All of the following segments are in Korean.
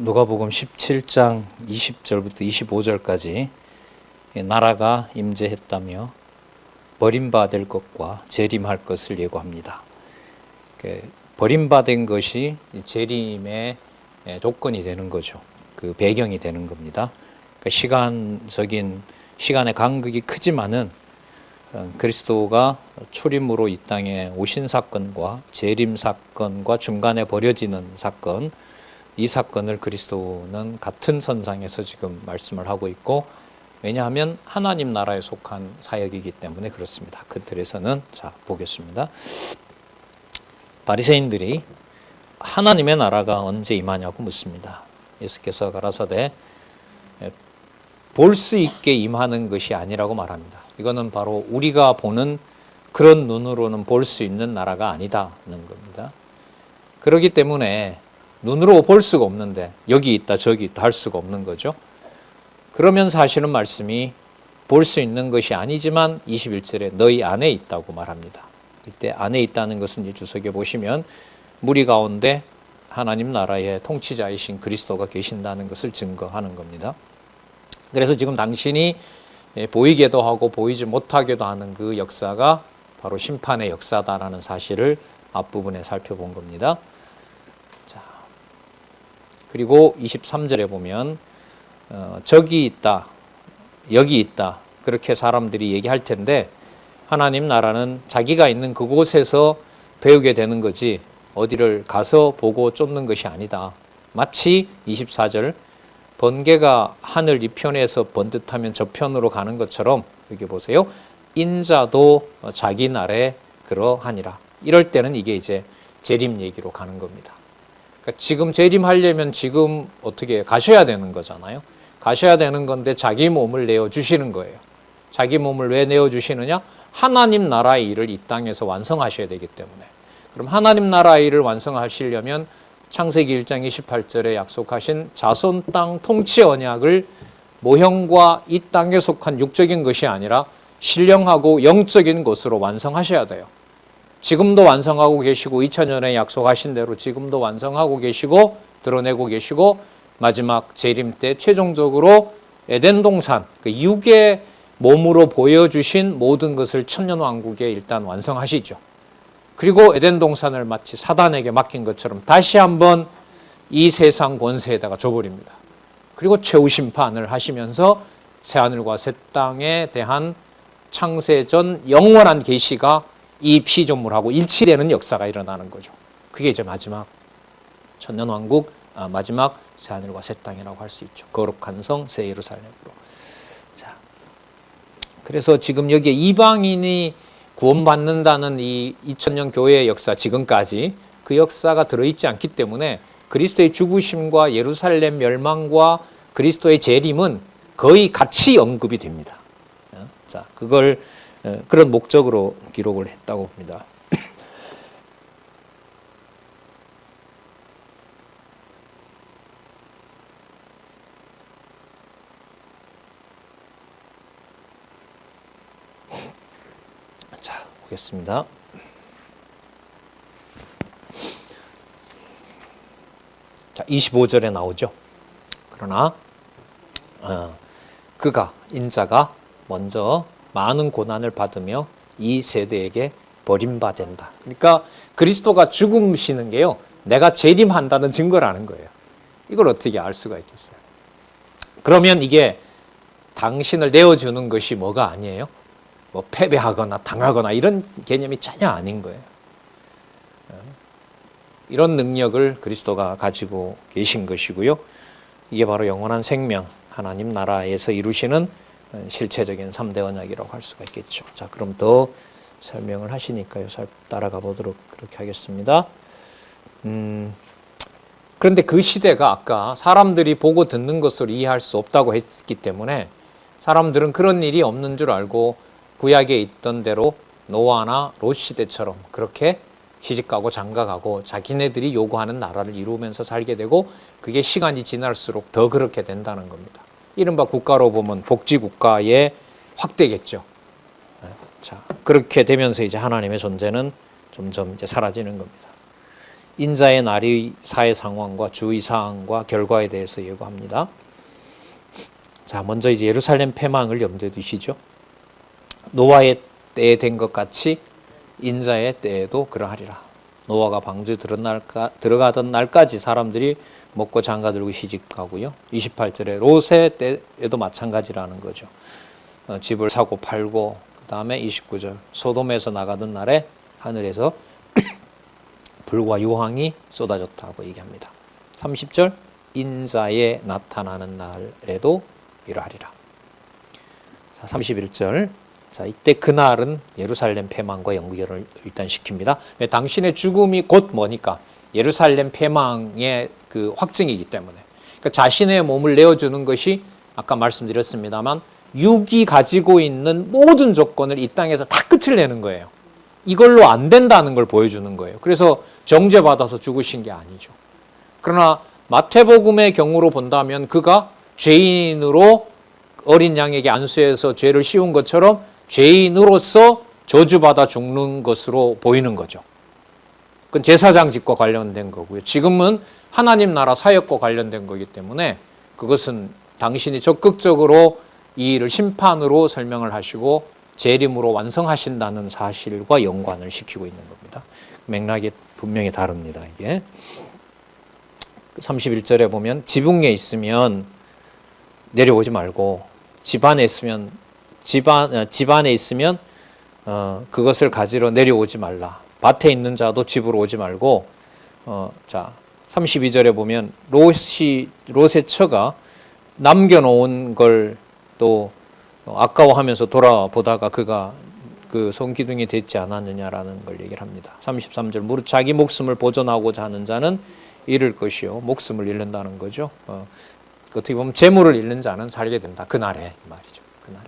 누가복음 17장 20절부터 25절까지 나라가 임재했다며 버림받을 것과 재림할 것을 예고합니다. 버림받은 것이 재림의 조건이 되는 거죠. 그 배경이 되는 겁니다. 시간적인 시간의 간극이 크지만은 그리스도가 초림으로 이 땅에 오신 사건과 재림 사건과 중간에 벌어지는 사건, 이 사건을 그리스도는 같은 선상에서 지금 말씀을 하고 있고, 왜냐하면 하나님 나라에 속한 사역이기 때문에 그렇습니다. 그 틀에서는 자 보겠습니다. 바리새인들이 하나님의 나라가 언제 임하냐고 묻습니다. 예수께서 가라사대 볼 수 있게 임하는 것이 아니라고 말합니다. 이거는 바로 우리가 보는 그런 눈으로는 볼 수 있는 나라가 아니다는 겁니다. 그렇기 때문에 눈으로 볼 수가 없는데 여기 있다 저기 있다 할 수가 없는 거죠. 그러면 사실은 말씀이 볼 수 있는 것이 아니지만 21절에 너희 안에 있다고 말합니다. 이때 안에 있다는 것은 이제 주석에 보시면 무리 가운데 하나님 나라의 통치자이신 그리스도가 계신다는 것을 증거하는 겁니다. 그래서 지금 당신이 보이게도 하고 보이지 못하게도 하는 그 역사가 바로 심판의 역사다라는 사실을 앞부분에 살펴본 겁니다. 자, 그리고 23절에 보면 저기 있다, 여기 있다 그렇게 사람들이 얘기할 텐데 하나님 나라는 자기가 있는 그곳에서 배우게 되는 거지 어디를 가서 보고 쫓는 것이 아니다. 마치 24절 번개가 하늘 이편에서 번듯하면 저편으로 가는 것처럼 여기 보세요. 인자도 자기 날에 그러하니라. 이럴 때는 이게 이제 재림 얘기로 가는 겁니다. 그러니까 지금 재림하려면 지금 어떻게 가셔야 되는 거잖아요. 가셔야 되는 건데 자기 몸을 내어주시는 거예요. 자기 몸을 왜 내어주시느냐? 하나님 나라의 일을 이 땅에서 완성하셔야 되기 때문에. 그럼 하나님 나라의 일을 완성하시려면 창세기 1장 28절에 약속하신 자손 땅 통치 언약을 모형과 이 땅에 속한 육적인 것이 아니라 신령하고 영적인 것으로 완성하셔야 돼요. 지금도 완성하고 계시고 2000년에 약속하신 대로 지금도 완성하고 계시고 드러내고 계시고 마지막 재림 때 최종적으로 에덴 동산 그 육의 몸으로 보여주신 모든 것을 천년왕국에 일단 완성하시죠. 그리고 에덴 동산을 마치 사단에게 맡긴 것처럼 다시 한번 이 세상 권세에다가 줘버립니다. 그리고 최후 심판을 하시면서 새하늘과 새 땅에 대한 창세전 영원한 계시가 이 피조물하고 일치되는 역사가 일어나는 거죠. 그게 이제 마지막 천년왕국, 마지막 새하늘과 새 땅이라고 할 수 있죠. 거룩한 성 새 예루살렘으로. 자, 그래서 지금 여기에 이방인이 구원받는다는 이 2000년 교회의 역사 지금까지 그 역사가 들어있지 않기 때문에 그리스도의 죽으심과 예루살렘 멸망과 그리스도의 재림은 거의 같이 언급이 됩니다. 자, 그걸 그런 목적으로 기록을 했다고 봅니다. 자, 보겠습니다. 자, 25절에 나오죠. 그러나 그가 인자가 먼저 많은 고난을 받으며 이 세대에게 버림받는다. 그러니까 그리스도가 죽으시는 게요, 내가 재림한다는 증거라는 거예요. 이걸 어떻게 알 수가 있겠어요? 그러면 이게 당신을 내어주는 것이 뭐가 아니에요? 뭐 패배하거나 당하거나 이런 개념이 전혀 아닌 거예요. 이런 능력을 그리스도가 가지고 계신 것이고요. 이게 바로 영원한 생명, 하나님 나라에서 이루시는 실체적인 3대 언약이라고 할 수가 있겠죠. 자, 그럼 더 설명을 하시니까요. 따라가 보도록 그렇게 하겠습니다. 그런데 그 시대가 아까 사람들이 보고 듣는 것으로 이해할 수 없다고 했기 때문에 사람들은 그런 일이 없는 줄 알고 구약에 있던 대로 노아나 롯 시대처럼 그렇게 시집가고 장가가고 자기네들이 요구하는 나라를 이루면서 살게 되고 그게 시간이 지날수록 더 그렇게 된다는 겁니다. 이른바 국가로 보면 복지국가의 확대겠죠. 자, 그렇게 되면서 이제 하나님의 존재는 점점 이제 사라지는 겁니다. 인자의 날의 사회 상황과 주의 사항과 결과에 대해서 예고합니다. 자, 먼저 이제 예루살렘 폐망을 염두에 두시죠. 노아의 때에 된 것 같이 인자의 때에도 그러하리라. 노아가 방주 들어가던 날까지 사람들이 먹고 장가들고 시집가고요. 28절에 롯의 때에도 마찬가지라는 거죠. 집을 사고 팔고, 그 다음에 29절 소돔에서 나가던 날에 하늘에서 불과 유황이 쏟아졌다고 얘기합니다. 30절 인자에 나타나는 날에도 이러하리라. 자, 31절 자, 이때 그날은 예루살렘 폐망과 연결을 일단 시킵니다. 왜? 당신의 죽음이 곧 뭐니까 예루살렘 폐망의 그 확증이기 때문에. 그러니까 자신의 몸을 내어주는 것이 아까 말씀드렸습니다만 육이 가지고 있는 모든 조건을 이 땅에서 다 끝을 내는 거예요. 이걸로 안 된다는 걸 보여주는 거예요. 그래서 정죄받아서 죽으신 게 아니죠. 그러나 마태복음의 경우로 본다면 그가 죄인으로 어린 양에게 안수해서 죄를 씌운 것처럼 죄인으로서 저주받아 죽는 것으로 보이는 거죠. 그건 제사장직과 관련된 거고요. 지금은 하나님 나라 사역과 관련된 거기 때문에 그것은 당신이 적극적으로 이 일을 심판으로 설명을 하시고 재림으로 완성하신다는 사실과 연관을 시키고 있는 겁니다. 맥락이 분명히 다릅니다. 이게 31절에 보면 지붕에 있으면 내려오지 말고 집안에 있으면 그것을 가지러 내려오지 말라. 밭에 있는 자도 집으로 오지 말고 자 32절에 보면 롯의 처가 남겨놓은 걸 또 아까워하면서 돌아보다가 그가 그 손기둥이 됐지 않았느냐라는 걸 얘기를 합니다. 33절 무릇 자기 목숨을 보존하고자 하는 자는 잃을 것이요 목숨을 잃는다는 거죠. 어떻게 보면 재물을 잃는 자는 살게 된다. 그날에 말이죠. 그날에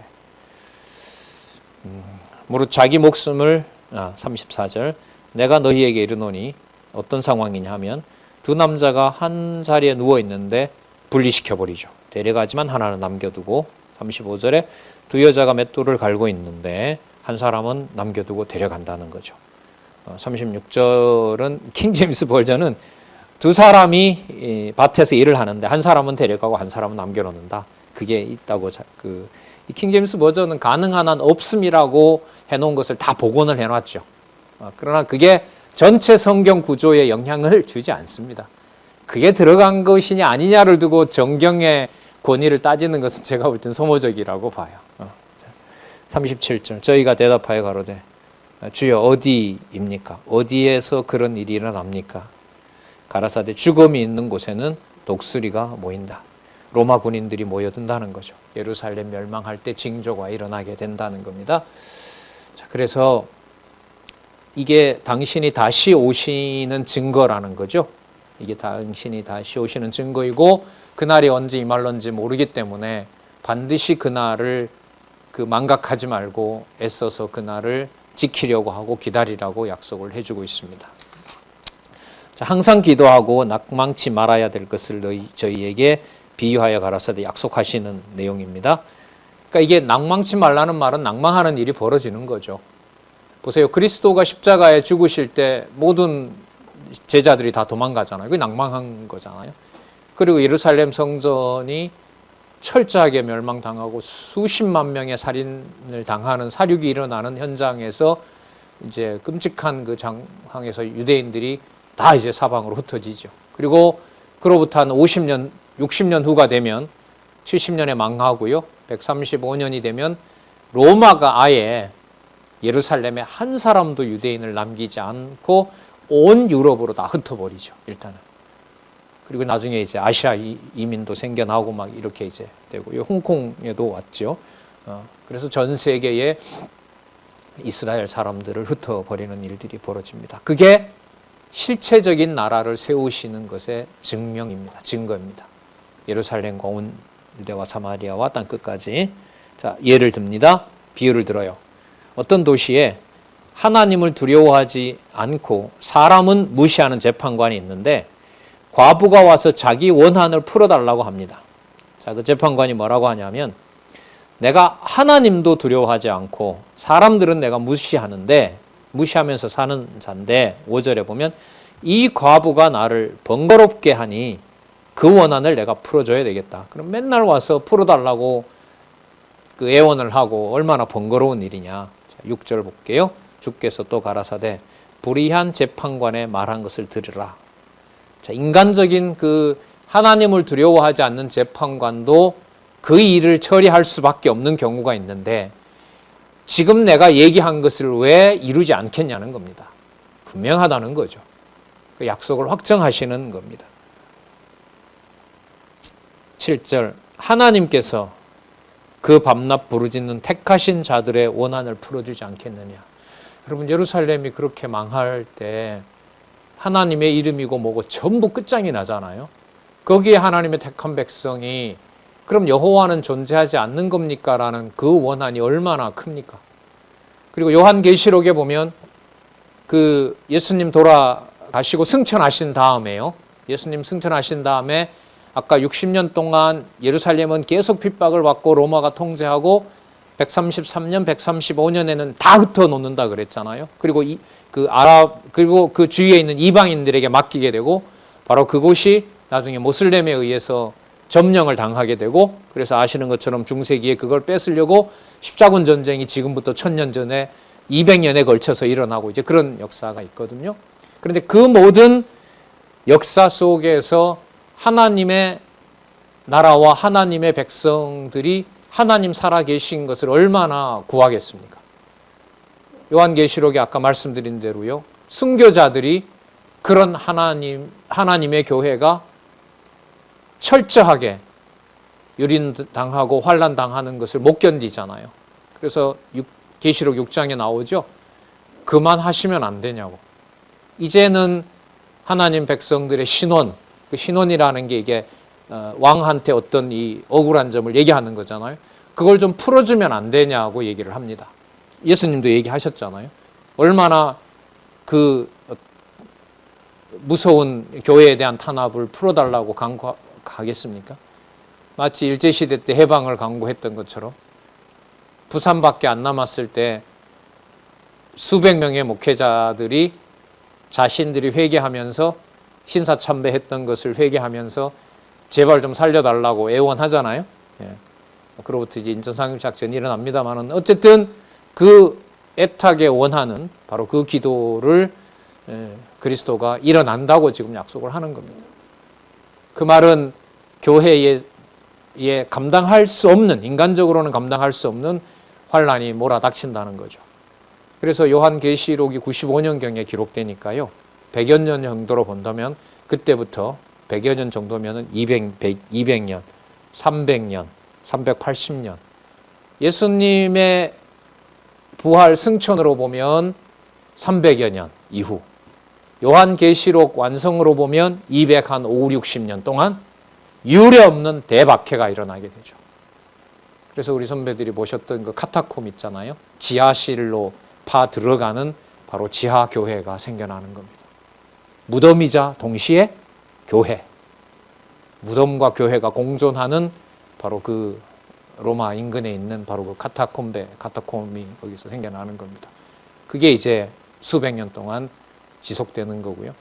무릇 자기 목숨을 34절 내가 너희에게 이르노니 어떤 상황이냐 하면 두 남자가 한 자리에 누워 있는데 분리시켜버리죠. 데려가지만 하나는 남겨두고 35절에 두 여자가 맷돌을 갈고 있는데 한 사람은 남겨두고 데려간다는 거죠. 36절은 킹제임스 버전은 두 사람이 밭에서 일을 하는데 한 사람은 데려가고 한 사람은 남겨놓는다. 그게 있다고 이 킹제임스 버전은 가능한 한 없음이라고 해놓은 것을 다 복원을 해놨죠. 그러나 그게 전체 성경 구조에 영향을 주지 않습니다. 그게 들어간 것이냐 아니냐를 두고 정경의 권위를 따지는 것은 제가 볼 땐 소모적이라고 봐요. 37절 저희가 대답하여 가로되 주여 어디입니까? 어디에서 그런 일이 일어납니까? 가라사대 죽음이 있는 곳에는 독수리가 모인다. 로마 군인들이 모여든다는 거죠. 예루살렘 멸망할 때 징조가 일어나게 된다는 겁니다. 자, 그래서 이게 당신이 다시 오시는 증거라는 거죠. 이게 당신이 다시 오시는 증거이고 그날이 언제 임할런지 모르기 때문에 반드시 그날을 망각하지 말고 애써서 그날을 지키려고 하고 기다리라고 약속을 해주고 있습니다. 자, 항상 기도하고 낙망치 말아야 될 것을 저희에게 비유하여 가라사대 약속하시는 내용입니다. 그러니까 이게 낙망치 말라는 말은 낭망하는 일이 벌어지는 거죠. 보세요. 그리스도가 십자가에 죽으실 때 모든 제자들이 다 도망가잖아요. 그게 낭망한 거잖아요. 그리고 예루살렘 성전이 철저하게 멸망당하고 수십만 명의 살인을 당하는 사륙이 일어나는 현장에서 이제 끔찍한 그 장황에서 유대인들이 다 이제 사방으로 흩어지죠. 그리고 그로부터 한 50년, 60년 후가 되면 70년에 망하고요. 135년이 되면 로마가 아예 예루살렘에 한 사람도 유대인을 남기지 않고 온 유럽으로 다 흩어버리죠. 일단은. 그리고 나중에 이제 아시아 이민도 생겨나고 막 이렇게 이제 되고요. 홍콩에도 왔죠. 그래서 전 세계에 이스라엘 사람들을 흩어버리는 일들이 벌어집니다. 그게 실체적인 나라를 세우시는 것의 증명입니다. 증거입니다. 예루살렘과 온 유대와 사마리아와 땅 끝까지. 자, 예를 듭니다. 비유를 들어요. 어떤 도시에 하나님을 두려워하지 않고 사람은 무시하는 재판관이 있는데 과부가 와서 자기 원한을 풀어달라고 합니다. 자, 그 재판관이 뭐라고 하냐면 내가 하나님도 두려워하지 않고 사람들은 내가 무시하는데 무시하면서 사는 자인데 5절에 보면 이 과부가 나를 번거롭게 하니 그 원한을 내가 풀어줘야 되겠다. 그럼 맨날 와서 풀어달라고 그 애원을 하고 얼마나 번거로운 일이냐. 자, 6절 볼게요. 주께서 또 가라사대 불의한 재판관의 말한 것을 들으라. 자, 인간적인 그 하나님을 두려워하지 않는 재판관도 그 일을 처리할 수밖에 없는 경우가 있는데 지금 내가 얘기한 것을 왜 이루지 않겠냐는 겁니다. 분명하다는 거죠. 그 약속을 확정하시는 겁니다. 7절 하나님께서 그 밤낮 부르짖는 택하신 자들의 원한을 풀어주지 않겠느냐. 여러분 예루살렘이 그렇게 망할 때 하나님의 이름이고 뭐고 전부 끝장이 나잖아요. 거기에 하나님의 택한 백성이 그럼 여호와는 존재하지 않는 겁니까? 라는 그 원한이 얼마나 큽니까? 그리고 요한계시록에 보면 그 예수님 돌아가시고 승천하신 다음에요. 예수님 승천하신 다음에 아까 60년 동안 예루살렘은 계속 핍박을 받고 로마가 통제하고 133년, 135년에는 다 흩어놓는다 그랬잖아요. 그리고 그리고 그 주위에 있는 이방인들에게 맡기게 되고 바로 그곳이 나중에 모슬렘에 의해서 점령을 당하게 되고 그래서 아시는 것처럼 중세기에 그걸 뺏으려고 십자군 전쟁이 지금부터 1000년 전에 200년에 걸쳐서 일어나고 이제 그런 역사가 있거든요. 그런데 그 모든 역사 속에서 하나님의 나라와 하나님의 백성들이 하나님 살아계신 것을 얼마나 구하겠습니까? 요한계시록에 아까 말씀드린 대로요. 순교자들이 그런 하나님의 교회가 철저하게 유린당하고 환난당하는 것을 못 견디잖아요. 그래서 계시록 6장에 나오죠. 그만하시면 안 되냐고. 이제는 하나님 백성들의 신원, 그 신원이라는 게 이게 왕한테 어떤 이 억울한 점을 얘기하는 거잖아요. 그걸 좀 풀어주면 안 되냐고 얘기를 합니다. 예수님도 얘기하셨잖아요. 얼마나 그 무서운 교회에 대한 탄압을 풀어달라고 강구하겠습니까? 마치 일제시대 때 해방을 강구했던 것처럼 부산밖에 안 남았을 때 수백 명의 목회자들이 자신들이 회개하면서 신사참배했던 것을 회개하면서 제발 좀 살려달라고 애원하잖아요. 예. 그로부터 이제 인천상륙작전이 일어납니다만 어쨌든 그 애타게 원하는 바로 그 기도를 그리스도가 일어난다고 지금 약속을 하는 겁니다. 그 말은 교회에 감당할 수 없는, 인간적으로는 감당할 수 없는 환란이 몰아닥친다는 거죠. 그래서 요한계시록이 95년경에 기록되니까요. 100여 년 정도로 본다면 그때부터 100여 년 정도면 200년, 300년, 380년. 예수님의 부활 승천으로 보면 300여 년 이후. 요한계시록 완성으로 보면 205, 60년 동안 유례없는 대박해가 일어나게 되죠. 그래서 우리 선배들이 보셨던 그 카타콤 있잖아요. 지하실로 파 들어가는 바로 지하교회가 생겨나는 겁니다. 무덤이자 동시에 교회. 무덤과 교회가 공존하는 바로 그 로마 인근에 있는 바로 그 카타콤이 거기서 생겨나는 겁니다. 그게 이제 수백 년 동안 지속되는 거고요.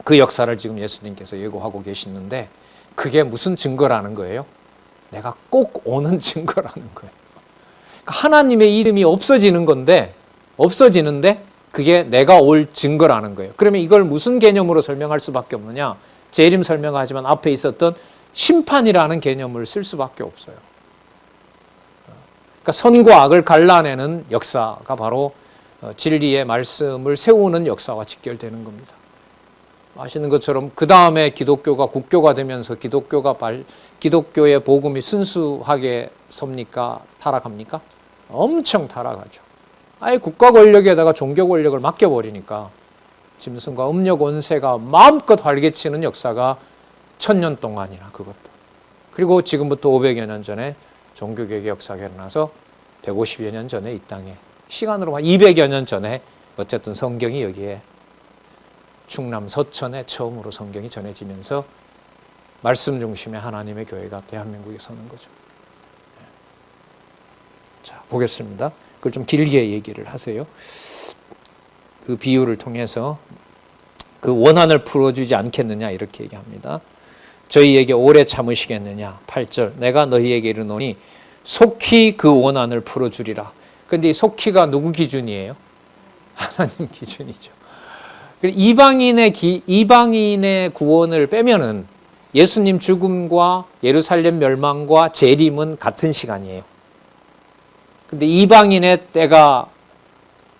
그 역사를 지금 예수님께서 예고하고 계시는데 그게 무슨 증거라는 거예요? 내가 꼭 오는 증거라는 거예요. 그러니까 하나님의 이름이 없어지는데 그게 내가 올 증거라는 거예요. 그러면 이걸 무슨 개념으로 설명할 수밖에 없느냐? 재림 설명하지만 앞에 있었던 심판이라는 개념을 쓸 수밖에 없어요. 그러니까 선과 악을 갈라내는 역사가 바로 진리의 말씀을 세우는 역사와 직결되는 겁니다. 아시는 것처럼 그 다음에 기독교가 국교가 되면서 기독교의 복음이 순수하게 섭니까? 타락합니까? 엄청 타락하죠. 아예 국가 권력에다가 종교 권력을 맡겨버리니까 짐승과 음력 원세가 마음껏 활개치는 역사가 1000년 동안이나 그것도. 그리고 지금부터 500여 년 전에 종교개혁의 역사가 일어나서 150여 년 전에 이 땅에 시간으로 한 200여 년 전에 어쨌든 성경이 여기에 충남 서천에 처음으로 성경이 전해지면서 말씀 중심의 하나님의 교회가 대한민국에 서는 거죠. 자, 보겠습니다. 그걸 좀 길게 얘기를 하세요. 그 비유를 통해서 그 원한을 풀어주지 않겠느냐 이렇게 얘기합니다. 저희에게 오래 참으시겠느냐. 8절 내가 너희에게 이르노니 속히 그 원한을 풀어주리라. 근데 이 속히가 누구 기준이에요? 하나님 기준이죠. 이방인의 구원을 빼면은 예수님 죽음과 예루살렘 멸망과 재림은 같은 시간이에요. 근데 이방인의 때가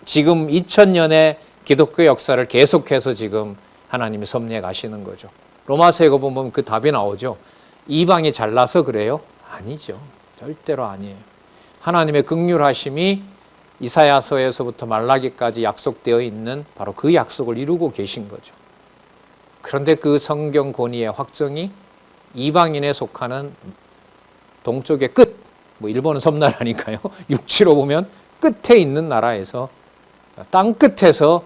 지금 2000년의 기독교 역사를 계속해서 지금 하나님이 섭리해 가시는 거죠. 로마서에 보면 그 답이 나오죠. 이방이 잘나서 그래요? 아니죠. 절대로 아니에요. 하나님의 긍휼하심이 이사야서에서부터 말라기까지 약속되어 있는 바로 그 약속을 이루고 계신 거죠. 그런데 그 성경 권위의 확정이 이방인에 속하는 동쪽의 끝, 일본은 섬나라니까요. 육지로 보면 끝에 있는 나라에서 땅 끝에서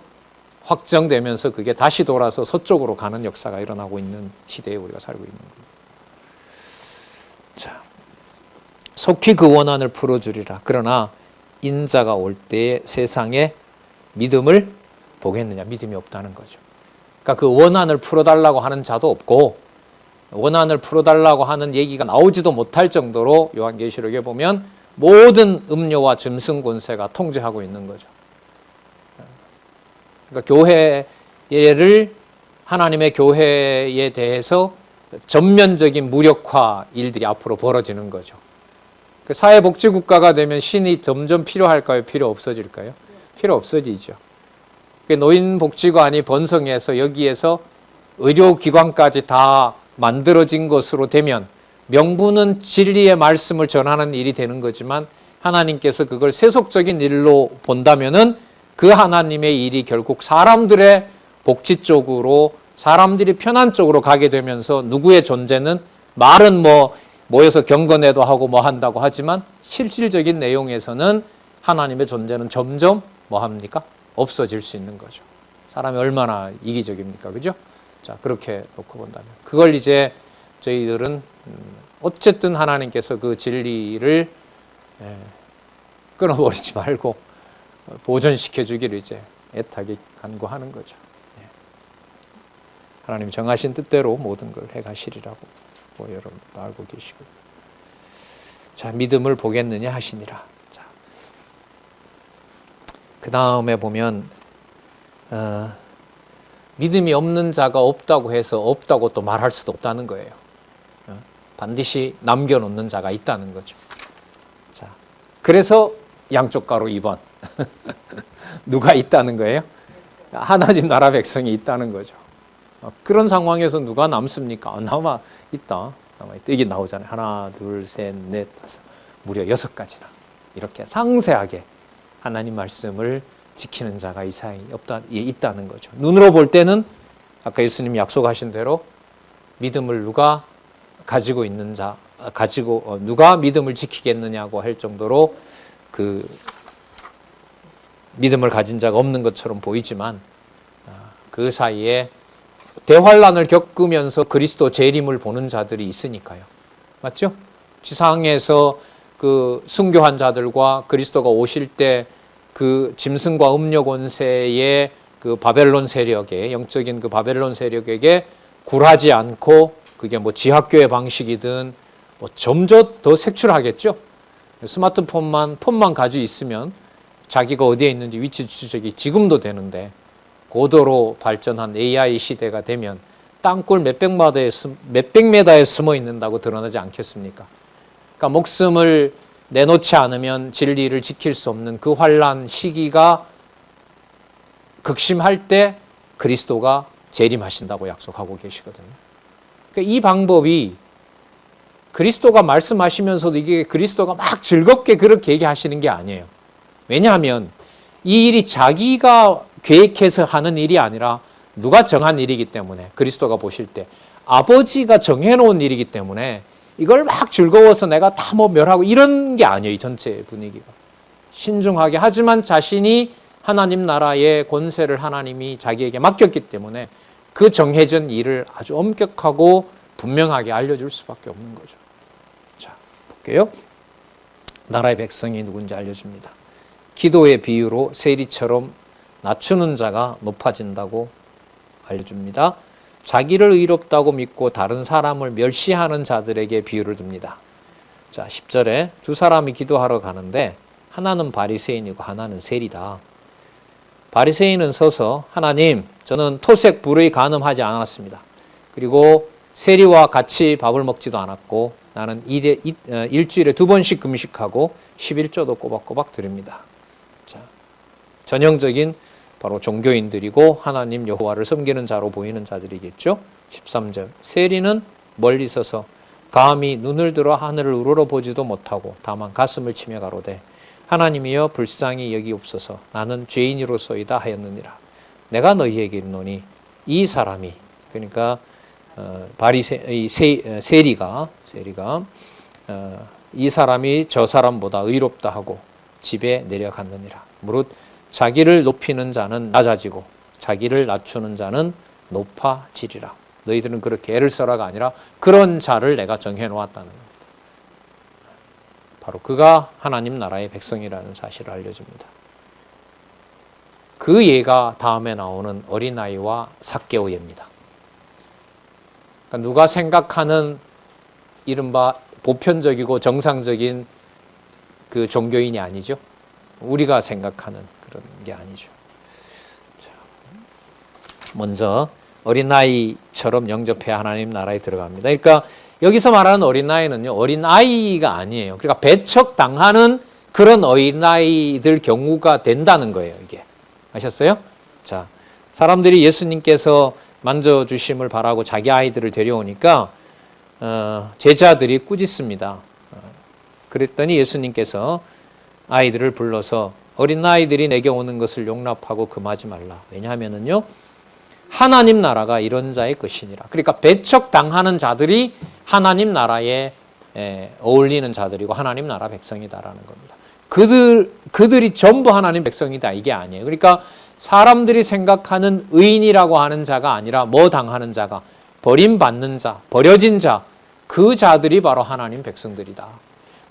확정되면서 그게 다시 돌아서 서쪽으로 가는 역사가 일어나고 있는 시대에 우리가 살고 있는 거예요. 자, 속히 그 원한을 풀어주리라. 그러나 인자가 올 때에 세상에 믿음을 보겠느냐. 믿음이 없다는 거죠. 그러니까 그 원한을 풀어달라고 하는 자도 없고 원한을 풀어달라고 하는 얘기가 나오지도 못할 정도로 요한계시록에 보면 모든 음료와 짐승 권세가 통제하고 있는 거죠. 그러니까 교회를 하나님의 교회에 대해서 전면적인 무력화 일들이 앞으로 벌어지는 거죠. 그 사회복지국가가 되면 신이 점점 필요할까요? 필요 없어질까요? 필요 없어지죠. 노인복지관이 번성해서 여기에서 의료기관까지 다 만들어진 것으로 되면 명분은 진리의 말씀을 전하는 일이 되는 거지만 하나님께서 그걸 세속적인 일로 본다면은 그 하나님의 일이 결국 사람들의 복지 쪽으로 사람들이 편한 쪽으로 가게 되면서 누구의 존재는 말은 모여서 경건회도 하고 한다고 하지만 실질적인 내용에서는 하나님의 존재는 점점 합니까? 없어질 수 있는 거죠. 사람이 얼마나 이기적입니까? 그죠? 자, 그렇게 놓고 본다면. 그걸 이제 저희들은 어쨌든 하나님께서 그 진리를 끊어버리지 말고 보존시켜 주기를 이제 애타게 간구하는 거죠. 하나님 정하신 뜻대로 모든 걸 해가시리라고 여러분도 알고 계시고. 자, 믿음을 보겠느냐 하시니라. 자, 그 다음에 보면 믿음이 없는 자가 없다고 해서 없다고 또 말할 수도 없다는 거예요. 반드시 남겨놓는 자가 있다는 거죠. 자, 그래서 양쪽 가로 2번. 누가 있다는 거예요? 하나님 나라 백성이 있다는 거죠. 그런 상황에서 누가 남습니까? 남아 있다. 이게 나오잖아요. 하나, 둘, 셋, 넷, 다섯. 무려 6가지나. 이렇게 상세하게 하나님 말씀을 지키는 자가 이 사이에 있다는 거죠. 눈으로 볼 때는 아까 예수님이 약속하신 대로 믿음을 누가 가지고 있는 자, 누가 믿음을 지키겠느냐고 할 정도로 그 믿음을 가진 자가 없는 것처럼 보이지만 그 사이에 대환란을 겪으면서 그리스도 재림을 보는 자들이 있으니까요. 맞죠? 지상에서 그 순교한 자들과 그리스도가 오실 때 그 짐승과 음료 권세의 그 바벨론 세력에 영적인 그 바벨론 세력에게 굴하지 않고 그게 지하교회 방식이든 점점 더 색출하겠죠. 스마트폰만 가지고 있으면 자기가 어디에 있는지 위치 추적이 지금도 되는데 고도로 발전한 AI 시대가 되면 땅굴 몇백 메다에 숨어 있는다고 드러나지 않겠습니까? 그러니까 목숨을 내놓지 않으면 진리를 지킬 수 없는 그 환란 시기가 극심할 때 그리스도가 재림하신다고 약속하고 계시거든요. 그러니까 이 방법이 그리스도가 말씀하시면서도 이게 그리스도가 막 즐겁게 그렇게 얘기하시는 게 아니에요. 왜냐하면 이 일이 자기가 계획해서 하는 일이 아니라 누가 정한 일이기 때문에 그리스도가 보실 때 아버지가 정해놓은 일이기 때문에 이걸 막 즐거워서 내가 다 멸하고 이런 게 아니에요. 이 전체 분위기가. 신중하게 하지만 자신이 하나님 나라의 권세를 하나님이 자기에게 맡겼기 때문에 그 정해진 일을 아주 엄격하고 분명하게 알려줄 수밖에 없는 거죠. 자, 볼게요. 나라의 백성이 누군지 알려줍니다. 기도의 비유로 세리처럼 낮추는 자가 높아진다고 알려줍니다. 자기를 의롭다고 믿고 다른 사람을 멸시하는 자들에게 비유를 듭니다. 자, 10절에 두 사람이 기도하러 가는데 하나는 바리새인이고 하나는 세리다. 바리새인은 서서 하나님, 저는 토색 불의 간음하지 않았습니다. 그리고 세리와 같이 밥을 먹지도 않았고 나는 일주일에 2번씩 금식하고 11조도 꼬박꼬박 드립니다. 자, 전형적인 바로 종교인들이고 하나님 여호와를 섬기는 자로 보이는 자들이겠죠. 13절 세리는 멀리 서서 감히 눈을 들어 하늘을 우러러보지도 못하고 다만 가슴을 치며 가로되 하나님이여 불쌍히 여기옵소서 나는 죄인이로소이다 하였느니라. 내가 너희에게 이르노니 이 사람이 그러니까 세리가 이 사람이 저 사람보다 의롭다 하고 집에 내려갔느니라. 무릇 자기를 높이는 자는 낮아지고 자기를 낮추는 자는 높아지리라. 너희들은 그렇게 애를 써라가 아니라 그런 자를 내가 정해 놓았다는 겁니다. 바로 그가 하나님 나라의 백성이라는 사실을 알려줍니다. 그 예가 다음에 나오는 어린아이와 삭개오 예입니다. 그러니까 누가 생각하는 이른바 보편적이고 정상적인 그 종교인이 아니죠. 우리가 생각하는 그런 게 아니죠. 먼저 어린아이처럼 영접해야 하나님 나라에 들어갑니다. 그러니까 여기서 말하는 어린아이는요, 어린아이가 아니에요. 그러니까 배척당하는 그런 어린아이들 경우가 된다는 거예요, 이게. 아셨어요? 자, 사람들이 예수님께서 만져주심을 바라고 자기 아이들을 데려오니까 제자들이 꾸짖습니다. 그랬더니 예수님께서 아이들을 불러서 어린아이들이 내게 오는 것을 용납하고 금하지 말라. 왜냐하면은요, 하나님 나라가 이런 자의 것이니라. 그러니까 배척당하는 자들이 하나님 나라에 어울리는 자들이고 하나님 나라 백성이다라는 겁니다. 그들이 전부 하나님 백성이다 이게 아니에요. 그러니까 사람들이 생각하는 의인이라고 하는 자가 아니라 뭐 당하는 자가 버림받는 자, 버려진 자, 그 자들이 바로 하나님 백성들이다.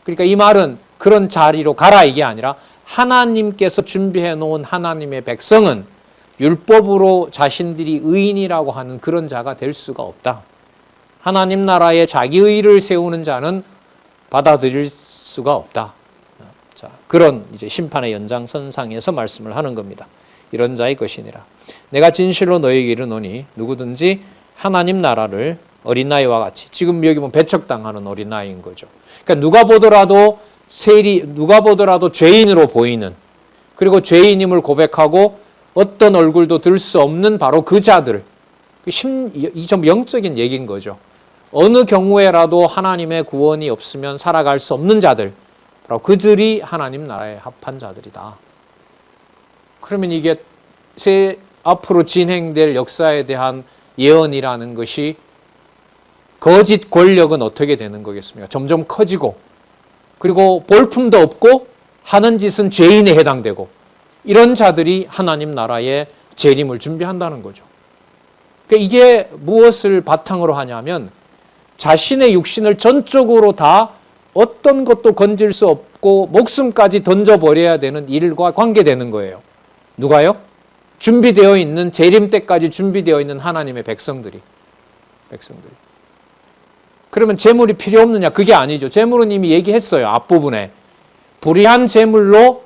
그러니까 이 말은 그런 자리로 가라 이게 아니라 하나님께서 준비해 놓은 하나님의 백성은 율법으로 자신들이 의인이라고 하는 그런 자가 될 수가 없다. 하나님 나라에 자기 의를 세우는 자는 받아들일 수가 없다. 자, 그런 이제 심판의 연장선상에서 말씀을 하는 겁니다. 이런 자의 것이니라. 내가 진실로 너에게 이르노니 누구든지 하나님 나라를 어린아이와 같이, 지금 여기 보면 배척당하는 어린아이인 거죠. 그러니까 누가 보더라도 죄인으로 보이는, 그리고 죄인임을 고백하고 어떤 얼굴도 들 수 없는 바로 그 자들, 이 좀 영적인 얘기인 거죠. 어느 경우에라도 하나님의 구원이 없으면 살아갈 수 없는 자들, 바로 그들이 하나님 나라에 합한 자들이다. 그러면 이게 앞으로 진행될 역사에 대한 예언이라는 것이 거짓 권력은 어떻게 되는 거겠습니까? 점점 커지고, 그리고 볼품도 없고 하는 짓은 죄인에 해당되고, 이런 자들이 하나님 나라의 재림을 준비한다는 거죠. 그러니까 이게 무엇을 바탕으로 하냐면 자신의 육신을 전적으로 다 어떤 것도 건질 수 없고 목숨까지 던져버려야 되는 일과 관계되는 거예요. 누가요? 준비되어 있는, 재림 때까지 준비되어 있는 하나님의 백성들이. 그러면 재물이 필요 없느냐? 그게 아니죠. 재물은 이미 얘기했어요. 앞부분에. 불의한 재물로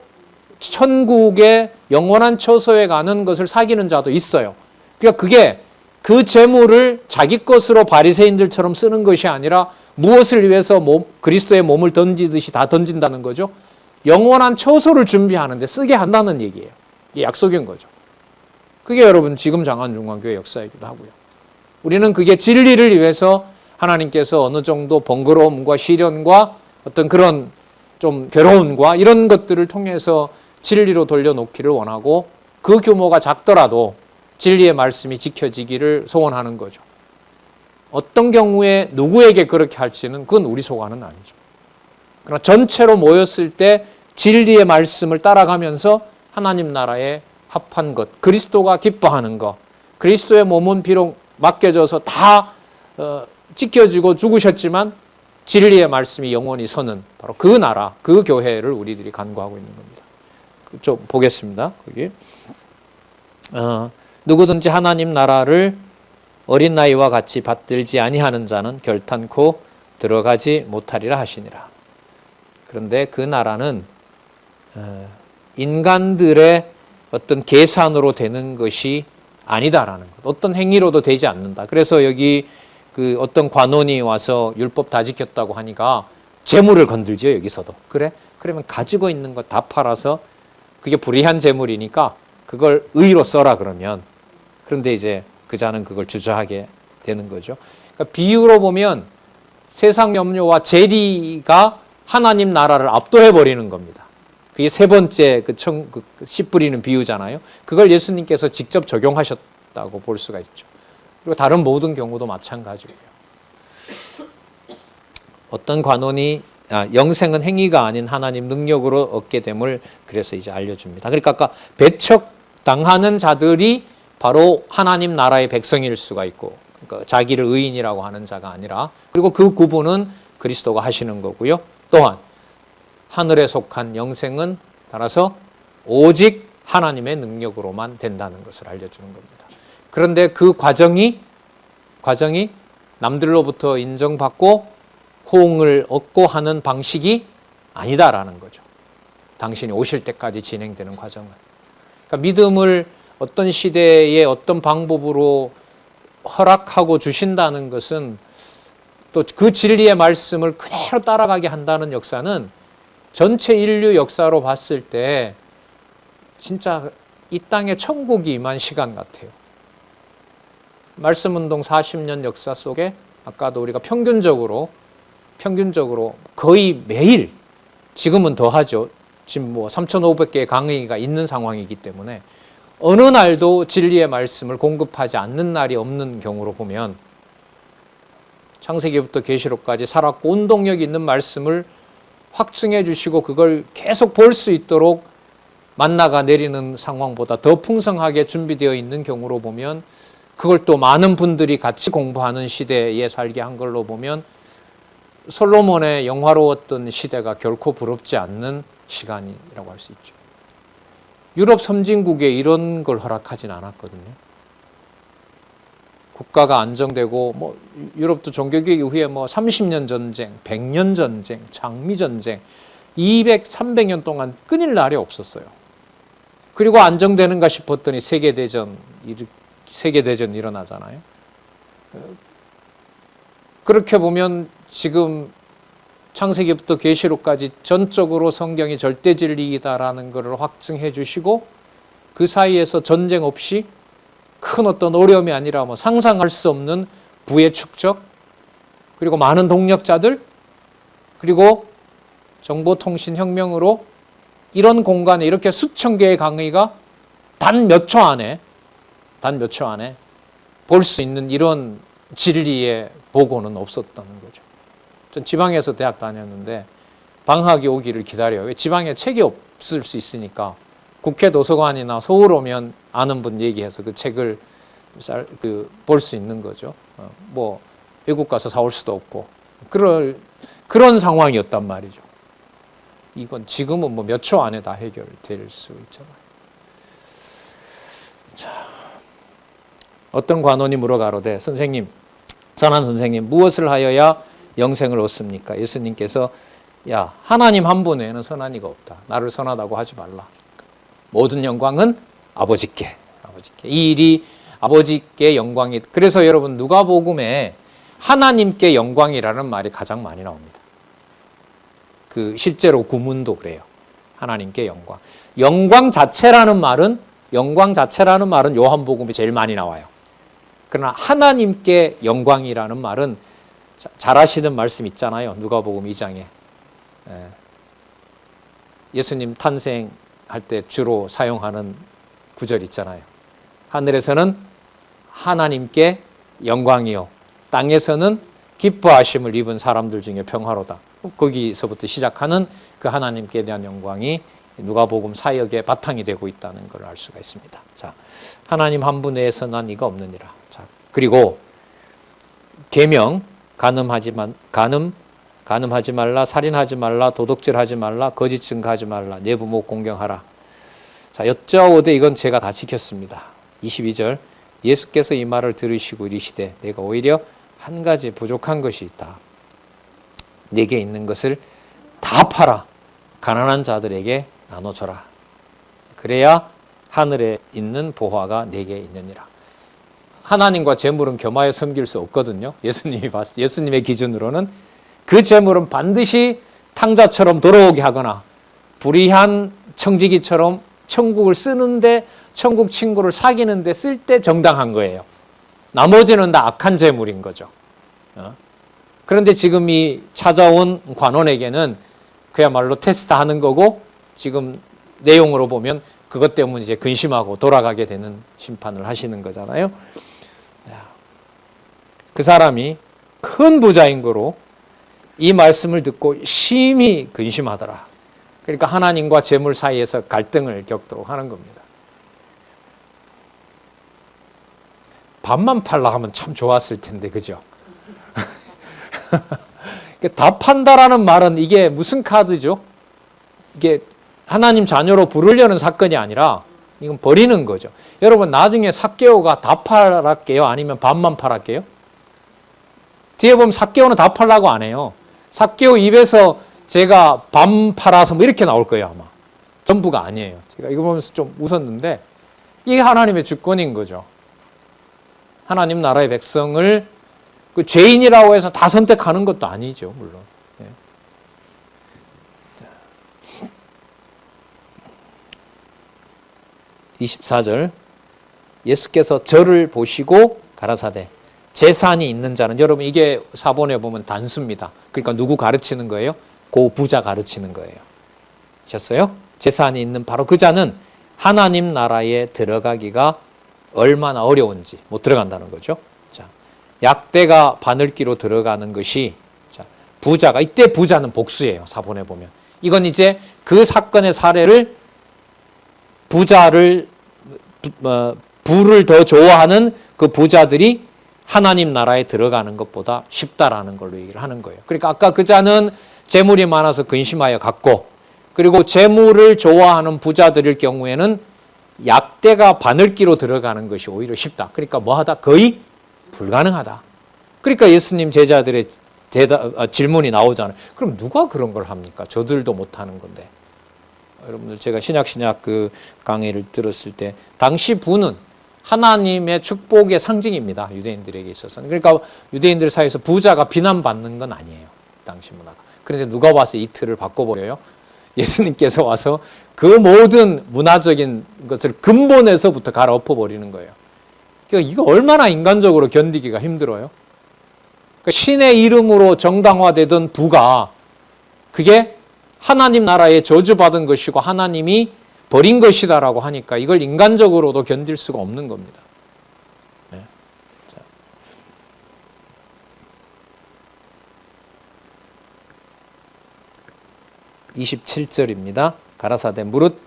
천국의 영원한 처소에 가는 것을 사귀는 자도 있어요. 그러니까 그게 그 재물을 자기 것으로 바리새인들처럼 쓰는 것이 아니라 무엇을 위해서 그리스도의 몸을 던지듯이 다 던진다는 거죠. 영원한 처소를 준비하는데 쓰게 한다는 얘기예요. 이게 약속인 거죠. 그게 여러분 지금 장안중앙교회 역사이기도 하고요. 우리는 그게 진리를 위해서 하나님께서 어느 정도 번거로움과 시련과 어떤 그런 좀 괴로움과 이런 것들을 통해서 진리로 돌려놓기를 원하고, 그 규모가 작더라도 진리의 말씀이 지켜지기를 소원하는 거죠. 어떤 경우에 누구에게 그렇게 할지는 그건 우리 소관은 아니죠. 그러나 전체로 모였을 때 진리의 말씀을 따라가면서 하나님 나라에 합한 것, 그리스도가 기뻐하는 것, 그리스도의 몸은 비록 맡겨져서 다 지켜지고 죽으셨지만 진리의 말씀이 영원히 서는 바로 그 나라, 그 교회를 우리들이 간구하고 있는 겁니다. 좀 보겠습니다. 거기 누구든지 하나님 나라를 어린 나이와 같이 받들지 아니하는 자는 결탄코 들어가지 못하리라 하시니라. 그런데 그 나라는 인간들의 어떤 계산으로 되는 것이 아니다라는 것. 어떤 행위로도 되지 않는다. 그래서 여기 그 어떤 관원이 와서 율법 다 지켰다고 하니까 재물을 건들죠, 여기서도. 그래? 그러면 가지고 있는 거 다 팔아서 그게 불의한 재물이니까 그걸 의로 써라 그러면, 그런데 이제 그 자는 그걸 주저하게 되는 거죠. 그러니까 비유로 보면 세상 염려와 재리가 하나님 나라를 압도해 버리는 겁니다. 그게 세 번째 씨 뿌리는 비유잖아요. 그걸 예수님께서 직접 적용하셨다고 볼 수가 있죠. 그리고 다른 모든 경우도 마찬가지고요. 어떤 관원이 영생은 행위가 아닌 하나님 능력으로 얻게 됨을 그래서 이제 알려줍니다. 그러니까 아까 배척당하는 자들이 바로 하나님 나라의 백성일 수가 있고, 그러니까 자기를 의인이라고 하는 자가 아니라, 그리고 그 구분은 그리스도가 하시는 거고요. 또한 하늘에 속한 영생은 따라서 오직 하나님의 능력으로만 된다는 것을 알려주는 겁니다. 그런데 그 과정이 남들로부터 인정받고 호응을 얻고 하는 방식이 아니다라는 거죠. 당신이 오실 때까지 진행되는 과정은. 그러니까 믿음을 어떤 시대에 어떤 방법으로 허락하고 주신다는 것은, 또 그 진리의 말씀을 그대로 따라가게 한다는 역사는 전체 인류 역사로 봤을 때 진짜 이 땅에 천국이 임한 시간 같아요. 말씀운동 40년 역사 속에 아까도 우리가 평균적으로 거의 매일, 지금은 더 하죠. 지금 3,500개의 강의가 있는 상황이기 때문에 어느 날도 진리의 말씀을 공급하지 않는 날이 없는 경우로 보면, 창세기부터 계시록까지 살았고 운동력 있는 말씀을 확증해 주시고 그걸 계속 볼 수 있도록 만나가 내리는 상황보다 더 풍성하게 준비되어 있는 경우로 보면, 그걸 또 많은 분들이 같이 공부하는 시대에 살게 한 걸로 보면 솔로몬의 영화로웠던 시대가 결코 부럽지 않는 시간이라고 할 수 있죠. 유럽 선진국에 이런 걸 허락하진 않았거든요. 국가가 안정되고, 유럽도 종교개혁 이후에 30년 전쟁, 100년 전쟁, 장미 전쟁, 200, 300년 동안 끊일 날이 없었어요. 그리고 안정되는가 싶었더니 세계대전 일어나잖아요. 그렇게 보면 지금 창세기부터 계시록까지 전적으로 성경이 절대 진리이다라는 것을 확증해 주시고, 그 사이에서 전쟁 없이 큰 어떤 어려움이 아니라 상상할 수 없는 부의 축적, 그리고 많은 동력자들, 그리고 정보통신혁명으로 이런 공간에 이렇게 수천 개의 강의가 단 몇 초 안에 볼 수 있는 이런 진리의 보고는 없었다는 거죠. 전 지방에서 대학 다녔는데 방학이 오기를 기다려요. 왜? 지방에 책이 없을 수 있으니까. 국회 도서관이나 서울 오면 아는 분 얘기해서 그 책을 볼 수 있는 거죠. 외국 가서 사올 수도 없고 그런 상황이었단 말이죠. 이건 지금은 몇 초 안에 다 해결될 수 있잖아요. 자, 어떤 관원이 물어가로되 선한 선생님, 무엇을 하여야 영생을 얻습니까? 예수님께서 하나님 한 분 외에는 선한 이가 없다. 나를 선하다고 하지 말라. 모든 영광은 아버지께. 이 일이 아버지께 영광이. 그래서 여러분 누가복음에 하나님께 영광이라는 말이 가장 많이 나옵니다. 실제로 구문도 그래요. 하나님께 영광. 영광 자체라는 말은 요한복음이 제일 많이 나와요. 그러나 하나님께 영광이라는 말은 잘 아시는 말씀 있잖아요. 누가복음 2장에 예수님 탄생할 때 주로 사용하는 구절 있잖아요. 하늘에서는 하나님께 영광이요, 땅에서는 기뻐하심을 입은 사람들 중에 평화로다. 거기서부터 시작하는 그 하나님께 대한 영광이 누가복음 사역의 바탕이 되고 있다는 걸 알 수가 있습니다. 자, 하나님 한 분 외에 선한 이가 없느니라. 자, 그리고 계명, 간음하지 말라, 살인하지 말라, 도둑질하지 말라, 거짓 증거하지 말라, 내 부모 공경하라. 자, 여짜오되 이건 제가 다 지켰습니다. 22절 예수께서 이 말을 들으시고 이르시되 내가 오히려 한 가지 부족한 것이 있다. 내게 있는 것을 다 팔아 가난한 자들에게 나눠줘라. 그래야 하늘에 있는 보화가 내게 있느니라. 하나님과 재물은 겸하여 섬길 수 없거든요. 예수님의 기준으로는 그 재물은 반드시 탕자처럼 돌아오게 하거나 불의한 청지기처럼 천국을 쓰는데 천국 친구를 사귀는데 쓸 때 정당한 거예요. 나머지는 다 악한 재물인 거죠. 그런데 지금 이 찾아온 관원에게는 그야말로 테스트하는 거고 지금 내용으로 보면 그것 때문에 이제 근심하고 돌아가게 되는 심판을 하시는 거잖아요. 그 사람이 큰 부자인 거로 이 말씀을 듣고 심히 근심하더라. 그러니까 하나님과 재물 사이에서 갈등을 겪도록 하는 겁니다. 밥만 팔라 하면 참 좋았을 텐데, 그죠? 다 판다라는 말은 이게 무슨 카드죠? 이게 하나님 자녀로 부르려는 사건이 아니라 이건 버리는 거죠. 여러분 나중에 삭개오가 다 팔았게요? 아니면 반만 팔았게요? 뒤에 보면 삭개오는 다 팔라고 안 해요. 삭개오 입에서 제가 반 팔아서 뭐 이렇게 나올 거예요 아마. 전부가 아니에요. 제가 이거 보면서 좀 웃었는데 이게 하나님의 주권인 거죠. 하나님 나라의 백성을 그 죄인이라고 해서 다 선택하는 것도 아니죠, 물론. 네. 24절 예수께서 저를 보시고 가라사대 재산이 있는 자는, 여러분 이게 사본에 보면 단수입니다. 그러니까 누구 가르치는 거예요? 그 부자 가르치는 거예요. 아셨어요? 재산이 있는 바로 그 자는 하나님 나라에 들어가기가 얼마나 어려운지 못 들어간다는 거죠. 자, 약대가 바늘기로 들어가는 것이, 자, 부자가, 이때 부자는 복수예요. 사본에 보면. 이건 이제 그 사건의 사례를 부자를 부를 더 좋아하는 그 부자들이 하나님 나라에 들어가는 것보다 쉽다라는 걸로 얘기를 하는 거예요. 그러니까 아까 그 자는 재물이 많아서 근심하여 갔고, 그리고 재물을 좋아하는 부자들일 경우에는 약대가 바늘기로 들어가는 것이 오히려 쉽다. 그러니까 뭐하다? 거의 불가능하다. 그러니까 예수님 제자들의 질문이 나오잖아요. 그럼 누가 그런 걸 합니까? 저들도 못하는 건데. 여러분들 제가 신약 그 강의를 들었을 때 당시 부는 하나님의 축복의 상징입니다. 유대인들에게 있어서는. 그러니까 유대인들 사이에서 부자가 비난받는 건 아니에요. 당시 문화가. 그런데 누가 와서 이 틀을 바꿔버려요? 예수님께서 와서 그 모든 문화적인 것을 근본에서부터 갈아엎어버리는 거예요. 그러니까 이거 얼마나 인간적으로 견디기가 힘들어요. 그러니까 신의 이름으로 정당화되던 부가 그게 하나님 나라에 저주받은 것이고 하나님이 버린 것이다라고 하니까 이걸 인간적으로도 견딜 수가 없는 겁니다. 네. 27절입니다. 가라사대 무릇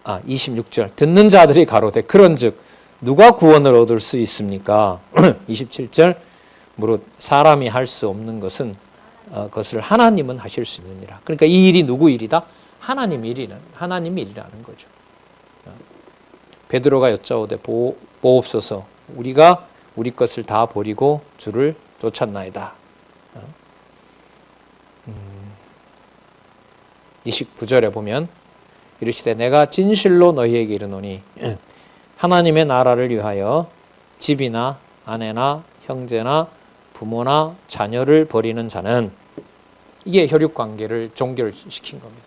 26절 듣는 자들이 가로되 그런즉 누가 구원을 얻을 수 있습니까? 27절 무릇 사람이 할 수 없는 것은 그것을 하나님은 하실 수 있느니라. 그러니까 이 일이 누구 일이다? 하나님 일이라는 거죠. 베드로가 여짜오되 보옵소서 우리가 우리 것을 다 버리고 주를 쫓았나이다. 29절에 보면 이르시되 내가 진실로 너희에게 이르노니 하나님의 나라를 위하여 집이나 아내나 형제나 부모나 자녀를 버리는 자는, 이게 혈육관계를 종결시킨 겁니다.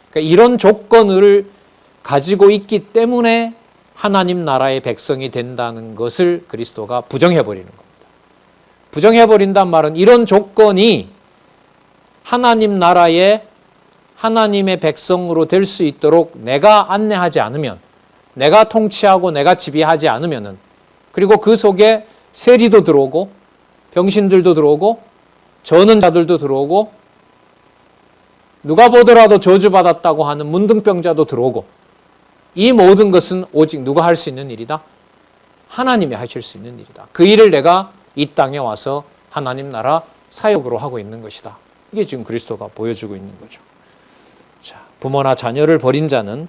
그러니까 이런 조건을 가지고 있기 때문에 하나님 나라의 백성이 된다는 것을 그리스도가 부정해버리는 겁니다. 부정해버린단 말은 이런 조건이 하나님 나라의 하나님의 백성으로 될 수 있도록 내가 안내하지 않으면, 내가 통치하고 내가 지배하지 않으면은, 그리고 그 속에 세리도 들어오고 병신들도 들어오고 저는 자들도 들어오고 누가 보더라도 저주받았다고 하는 문둥병자도 들어오고, 이 모든 것은 오직 누가 할 수 있는 일이다? 하나님이 하실 수 있는 일이다. 그 일을 내가 이 땅에 와서 하나님 나라 사역으로 하고 있는 것이다. 이게 지금 그리스도가 보여주고 있는 거죠. 자, 부모나 자녀를 버린 자는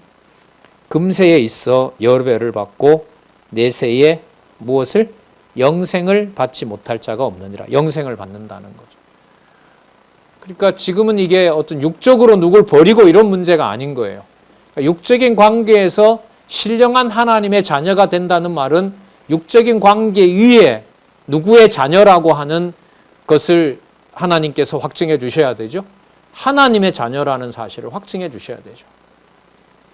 금세에 있어 열배를 받고 내세에 무엇을? 영생을 받지 못할 자가 없느니라. 영생을 받는다는 거죠. 그러니까 지금은 이게 어떤 육적으로 누굴 버리고 이런 문제가 아닌 거예요. 그러니까 육적인 관계에서 신령한 하나님의 자녀가 된다는 말은 육적인 관계 위에 누구의 자녀라고 하는 것을 하나님께서 확증해 주셔야 되죠. 하나님의 자녀라는 사실을 확증해 주셔야 되죠.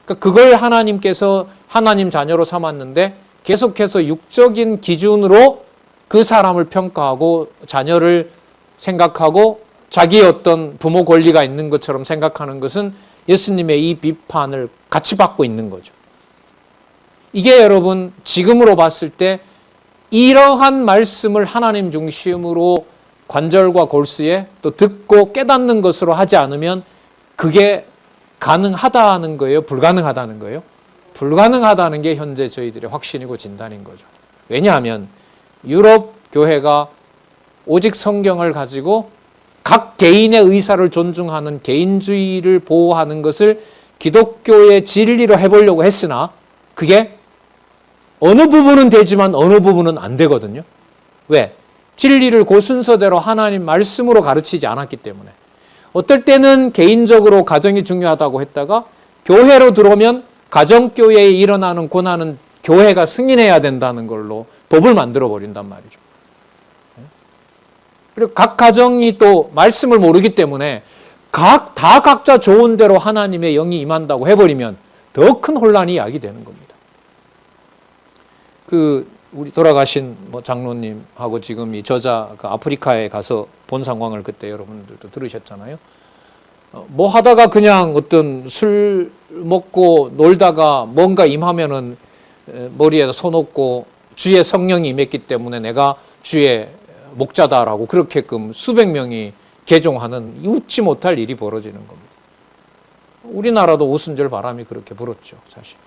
그러니까 그걸 하나님께서 하나님 자녀로 삼았는데 계속해서 육적인 기준으로 그 사람을 평가하고 자녀를 생각하고 자기의 어떤 부모 권리가 있는 것처럼 생각하는 것은 예수님의 이 비판을 같이 받고 있는 거죠. 이게 여러분 지금으로 봤을 때 이러한 말씀을 하나님 중심으로 관절과 골수에 또 듣고 깨닫는 것으로 하지 않으면 그게 가능하다는 거예요? 불가능하다는 거예요? 불가능하다는 게 현재 저희들의 확신이고 진단인 거죠. 왜냐하면 유럽 교회가 오직 성경을 가지고 각 개인의 의사를 존중하는 개인주의를 보호하는 것을 기독교의 진리로 해보려고 했으나 그게 어느 부분은 되지만 어느 부분은 안 되거든요. 왜? 진리를 그 순서대로 하나님 말씀으로 가르치지 않았기 때문에. 어떨 때는 개인적으로 가정이 중요하다고 했다가 교회로 들어오면 가정교회에 일어나는 고난은 교회가 승인해야 된다는 걸로 법을 만들어 버린단 말이죠. 그리고 각 가정이 또 말씀을 모르기 때문에 다 각자 좋은 대로 하나님의 영이 임한다고 해버리면 더 큰 혼란이 야기되는 겁니다. 우리 돌아가신 장로님하고 지금 이 저자가 아프리카에 가서 본 상황을 그때 여러분들도 들으셨잖아요. 뭐 하다가 그냥 어떤 술 먹고 놀다가 뭔가 임하면은 머리에다 손 얹고 주의 성령이 임했기 때문에 내가 주의 목자다라고 그렇게끔 수백 명이 개종하는 웃지 못할 일이 벌어지는 겁니다. 우리나라도 오순절 바람이 그렇게 불었죠, 사실.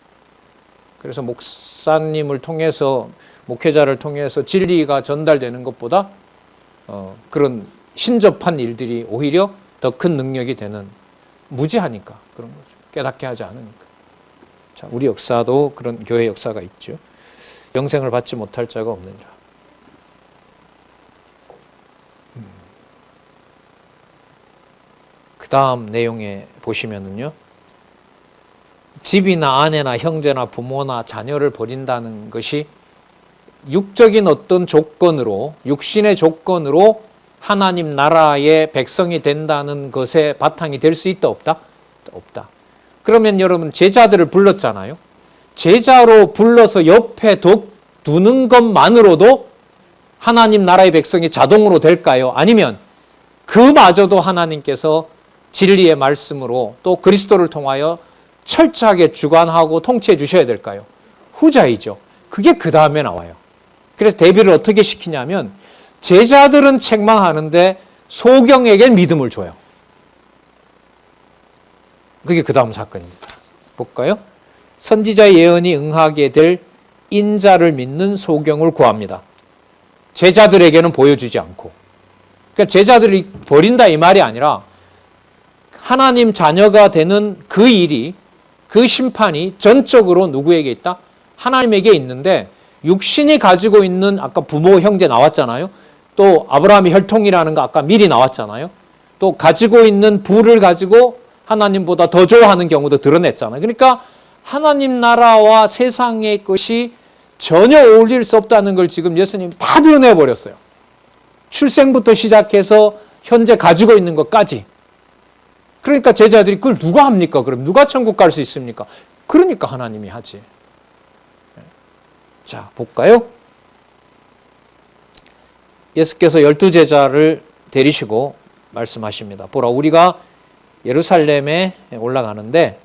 그래서 목사님을 통해서 목회자를 통해서 진리가 전달되는 것보다 그런 신접한 일들이 오히려 더 큰 능력이 되는, 무지하니까 그런 거죠. 깨닫게 하지 않으니까. 자, 우리 역사도 그런 교회 역사가 있죠. 영생을 받지 못할 자가 없느니라. 그 다음 내용에 보시면은요, 집이나 아내나 형제나 부모나 자녀를 버린다는 것이 육적인 어떤 조건으로, 육신의 조건으로 하나님 나라의 백성이 된다는 것에 바탕이 될 수 있다, 없다? 없다. 그러면 여러분 제자들을 불렀잖아요. 제자로 불러서 옆에 두는 것만으로도 하나님 나라의 백성이 자동으로 될까요? 아니면 그마저도 하나님께서 진리의 말씀으로 또 그리스도를 통하여 철저하게 주관하고 통치해 주셔야 될까요? 후자이죠. 그게 그 다음에 나와요. 그래서 대비를 어떻게 시키냐면 제자들은 책망하는데 소경에겐 믿음을 줘요. 그게 그 다음 사건입니다. 볼까요? 선지자의 예언이 응하게 될 인자를 믿는 소경을 구합니다. 제자들에게는 보여주지 않고. 그러니까 제자들이 버린다 이 말이 아니라 하나님 자녀가 되는 그 일이, 그 심판이 전적으로 누구에게 있다? 하나님에게 있는데 육신이 가지고 있는 아까 부모 형제 나왔잖아요. 또 아브라함의 혈통이라는 거 아까 미리 나왔잖아요. 또 가지고 있는 부를 가지고 하나님보다 더 좋아하는 경우도 드러냈잖아요. 그러니까 하나님 나라와 세상의 것이 전혀 어울릴 수 없다는 걸 지금 예수님이 다 드러내버렸어요. 출생부터 시작해서 현재 가지고 있는 것까지. 그러니까 제자들이 그걸 누가 합니까? 그럼 누가 천국 갈 수 있습니까? 그러니까 하나님이 하지. 자, 볼까요? 예수께서 12제자를 데리시고 말씀하십니다. 보라, 우리가 예루살렘에 올라가는데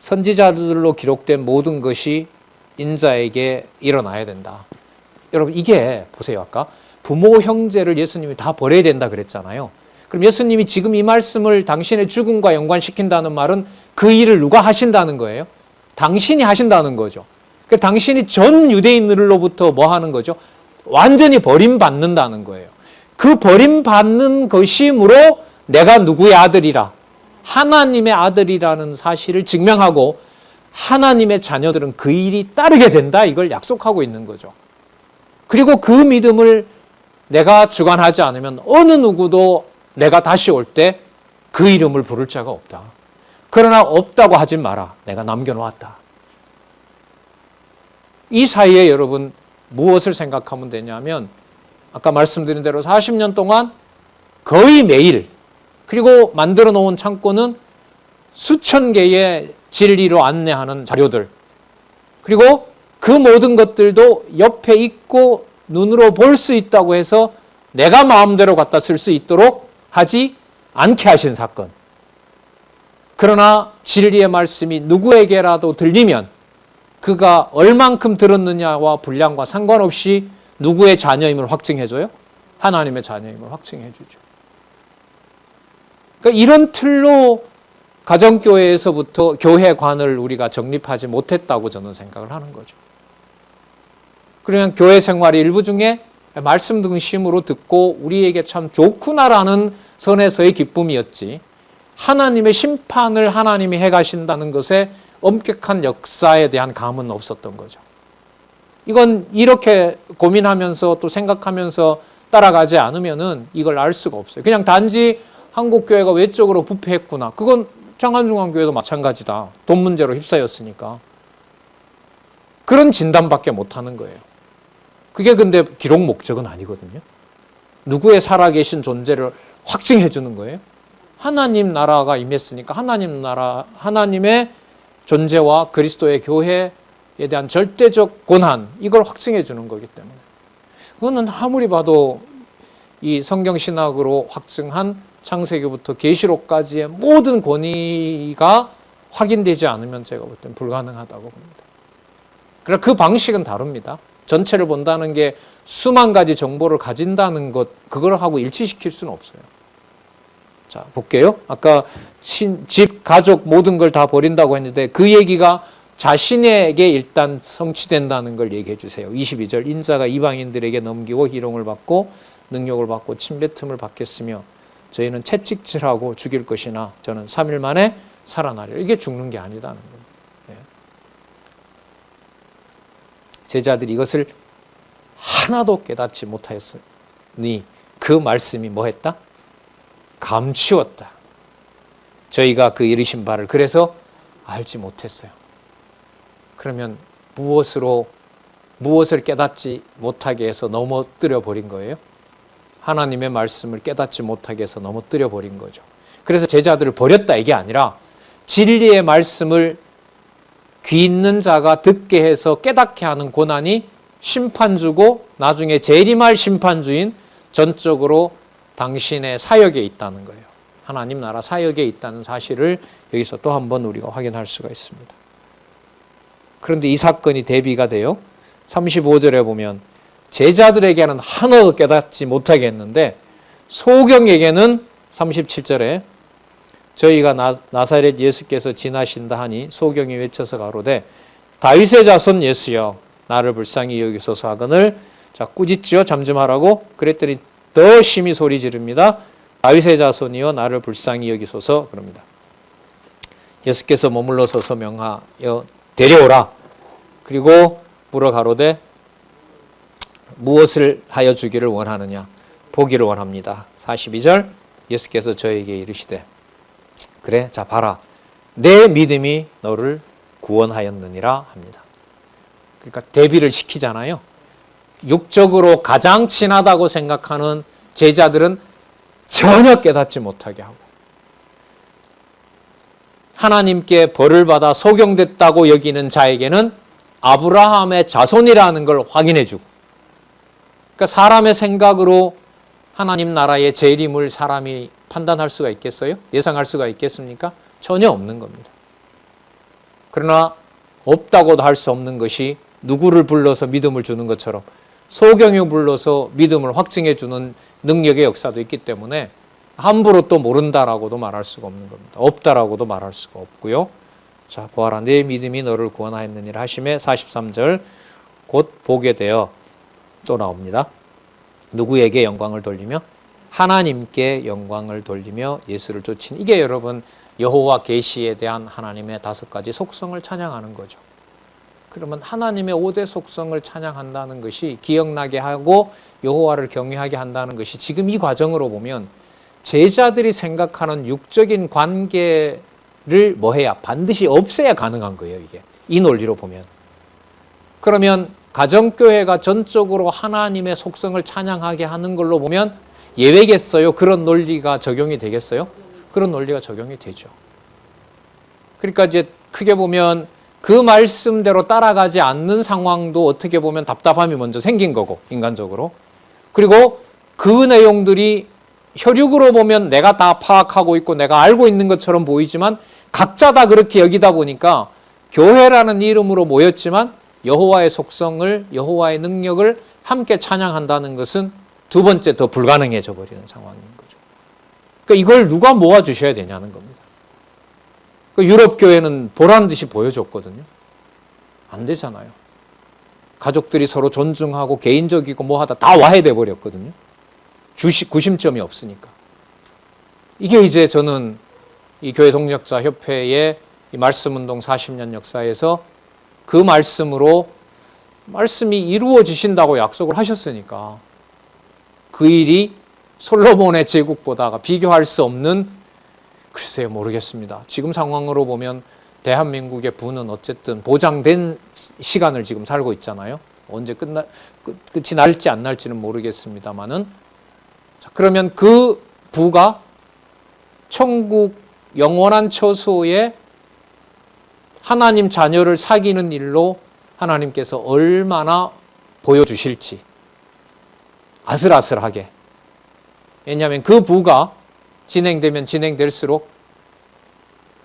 선지자들로 기록된 모든 것이 인자에게 일어나야 된다. 여러분, 이게 보세요. 아까 부모 형제를 예수님이 다 버려야 된다 그랬잖아요. 그럼 예수님이 지금 이 말씀을 당신의 죽음과 연관시킨다는 말은 그 일을 누가 하신다는 거예요? 당신이 하신다는 거죠. 그러니까 당신이 전 유대인들로부터 뭐 하는 거죠? 완전히 버림받는다는 거예요. 그 버림받는 것이므로 내가 누구의 아들이라, 하나님의 아들이라는 사실을 증명하고 하나님의 자녀들은 그 일이 따르게 된다, 이걸 약속하고 있는 거죠. 그리고 그 믿음을 내가 주관하지 않으면 어느 누구도 내가 다시 올 때 그 이름을 부를 자가 없다. 그러나 없다고 하지 마라. 내가 남겨놓았다. 이 사이에 여러분 무엇을 생각하면 되냐면, 아까 말씀드린 대로 40년 동안 거의 매일, 그리고 만들어 놓은 창고는 수천 개의 진리로 안내하는 자료들, 그리고 그 모든 것들도 옆에 있고 눈으로 볼 수 있다고 해서 내가 마음대로 갖다 쓸 수 있도록 하지 않게 하신 사건. 그러나 진리의 말씀이 누구에게라도 들리면 그가 얼만큼 들었느냐와 분량과 상관없이 누구의 자녀임을 확증해줘요? 하나님의 자녀임을 확증해주죠. 그러니까 이런 틀로 가정교회에서부터 교회관을 우리가 정립하지 못했다고 저는 생각을 하는 거죠. 그냥 교회 생활의 일부 중에 말씀 등심으로 듣고 우리에게 참 좋구나라는 선에서의 기쁨이었지, 하나님의 심판을 하나님이 해가신다는 것에 엄격한 역사에 대한 감은 없었던 거죠. 이건 이렇게 고민하면서 또 생각하면서 따라가지 않으면은 이걸 알 수가 없어요. 그냥 단지 한국교회가 외적으로 부패했구나, 그건 창안중앙교회도 마찬가지다. 돈 문제로 휩싸였으니까. 그런 진단밖에 못하는 거예요. 그게 근데 기록 목적은 아니거든요. 누구의 살아계신 존재를 확증해 주는 거예요. 하나님 나라가 임했으니까 하나님 나라, 하나님의 존재와 그리스도의 교회에 대한 절대적 권한, 이걸 확증해 주는 거기 때문에 그거는 아무리 봐도 이 성경신학으로 확증한 창세기부터 계시록까지의 모든 권위가 확인되지 않으면 제가 볼 때는 불가능하다고 봅니다. 그러나 그 방식은 다릅니다. 전체를 본다는 게 수만 가지 정보를 가진다는 것, 그걸 하고 일치시킬 수는 없어요. 자, 볼게요. 아까 집, 가족 모든 걸 다 버린다고 했는데 그 얘기가 자신에게 일단 성취된다는 걸 얘기해 주세요. 22절, 인자가 이방인들에게 넘기고 희롱을 받고 능욕을 받고 침뱉음을 받겠으며 저희는 채찍질하고 죽일 것이나 저는 3일 만에 살아나리라. 이게 죽는 게 아니다는 겁니다. 제자들이 이것을 하나도 깨닫지 못하였으니 그 말씀이 뭐했다? 감추었다. 저희가 그 이르신 바를 그래서 알지 못했어요. 그러면 무엇을 깨닫지 못하게 해서 넘어뜨려 버린 거예요? 하나님의 말씀을 깨닫지 못하게 해서 넘어뜨려 버린 거죠. 그래서 제자들을 버렸다 이게 아니라 진리의 말씀을 귀 있는 자가 듣게 해서 깨닫게 하는 고난이 심판주고 나중에 재림할 심판주인 전적으로 당신의 사역에 있다는 거예요. 하나님 나라 사역에 있다는 사실을 여기서 또 한 번 우리가 확인할 수가 있습니다. 그런데 이 사건이 대비가 돼요. 35절에 보면 제자들에게는 하나도 깨닫지 못하게 했는데 소경에게는 37절에 저희가 나사렛 예수께서 지나신다 하니 소경이 외쳐서 가로되 다윗의 자손 예수여 나를 불쌍히 여기소서 하거늘 자 꾸짖지어 잠잠하라고 그랬더니 더 심히 소리 지릅니다. 다윗의 자손이여 나를 불쌍히 여기소서 그럽니다. 예수께서 머물러 서서 명하여 데려오라. 그리고 물어 가로되 무엇을 하여 주기를 원하느냐? 보기를 원합니다. 42절 예수께서 저에게 이르시되 그래 자 봐라 내 믿음이 너를 구원하였느니라 합니다. 그러니까 대비를 시키잖아요. 육적으로 가장 친하다고 생각하는 제자들은 전혀 깨닫지 못하게 하고 하나님께 벌을 받아 소경됐다고 여기는 자에게는 아브라함의 자손이라는 걸 확인해 주고, 그러니까 사람의 생각으로 하나님 나라의 재림을 사람이 판단할 수가 있겠어요? 예상할 수가 있겠습니까? 전혀 없는 겁니다. 그러나 없다고도 할 수 없는 것이 누구를 불러서 믿음을 주는 것처럼 소경을 불러서 믿음을 확증해 주는 능력의 역사도 있기 때문에 함부로 또 모른다라고도 말할 수가 없는 겁니다. 없다라고도 말할 수가 없고요. 자, 보아라 내 믿음이 너를 구원하였느니라 하심에 43절 곧 보게 되어 또 나옵니다. 누구에게 영광을 돌리며 하나님께 영광을 돌리며 예수를 쫓으니 이게 여러분 여호와 계시에 대한 하나님의 5가지 속성을 찬양하는 거죠. 그러면 하나님의 5대 속성을 찬양한다는 것이 기억나게 하고 여호와를 경외하게 한다는 것이 지금 이 과정으로 보면 제자들이 생각하는 육적인 관계를 뭐 해야 반드시 없애야 가능한 거예요. 이게 이 논리로 보면. 그러면 가정교회가 전적으로 하나님의 속성을 찬양하게 하는 걸로 보면 예외겠어요? 그런 논리가 적용이 되겠어요? 그런 논리가 적용이 되죠. 그러니까 이제 크게 보면 그 말씀대로 따라가지 않는 상황도 어떻게 보면 답답함이 먼저 생긴 거고, 인간적으로. 그리고 그 내용들이 혈육으로 보면 내가 다 파악하고 있고 내가 알고 있는 것처럼 보이지만 각자 다 그렇게 여기다 보니까 교회라는 이름으로 모였지만 여호와의 속성을, 여호와의 능력을 함께 찬양한다는 것은 두 번째 더 불가능해져 버리는 상황인 거죠. 그러니까 이걸 누가 모아주셔야 되냐는 겁니다. 유럽 교회는 보란 듯이 보여줬거든요. 안 되잖아요. 가족들이 서로 존중하고 개인적이고 뭐 하다 다 와해돼 버렸거든요. 구심점이 없으니까. 이게 이제 저는 이 교회 동력자 협회의 이 말씀운동 40년 역사에서 그 말씀으로 말씀이 이루어지신다고 약속을 하셨으니까 그 일이 솔로몬의 제국보다가 비교할 수 없는, 글쎄요, 모르겠습니다. 지금 상황으로 보면 대한민국의 부는 어쨌든 보장된 시간을 지금 살고 있잖아요. 언제 끝이 날지 안 날지는 모르겠습니다만은, 그러면 그 부가 천국 영원한 처소에 하나님 자녀를 사귀는 일로 하나님께서 얼마나 보여주실지 아슬아슬하게. 왜냐하면 그 부가 진행되면 진행될수록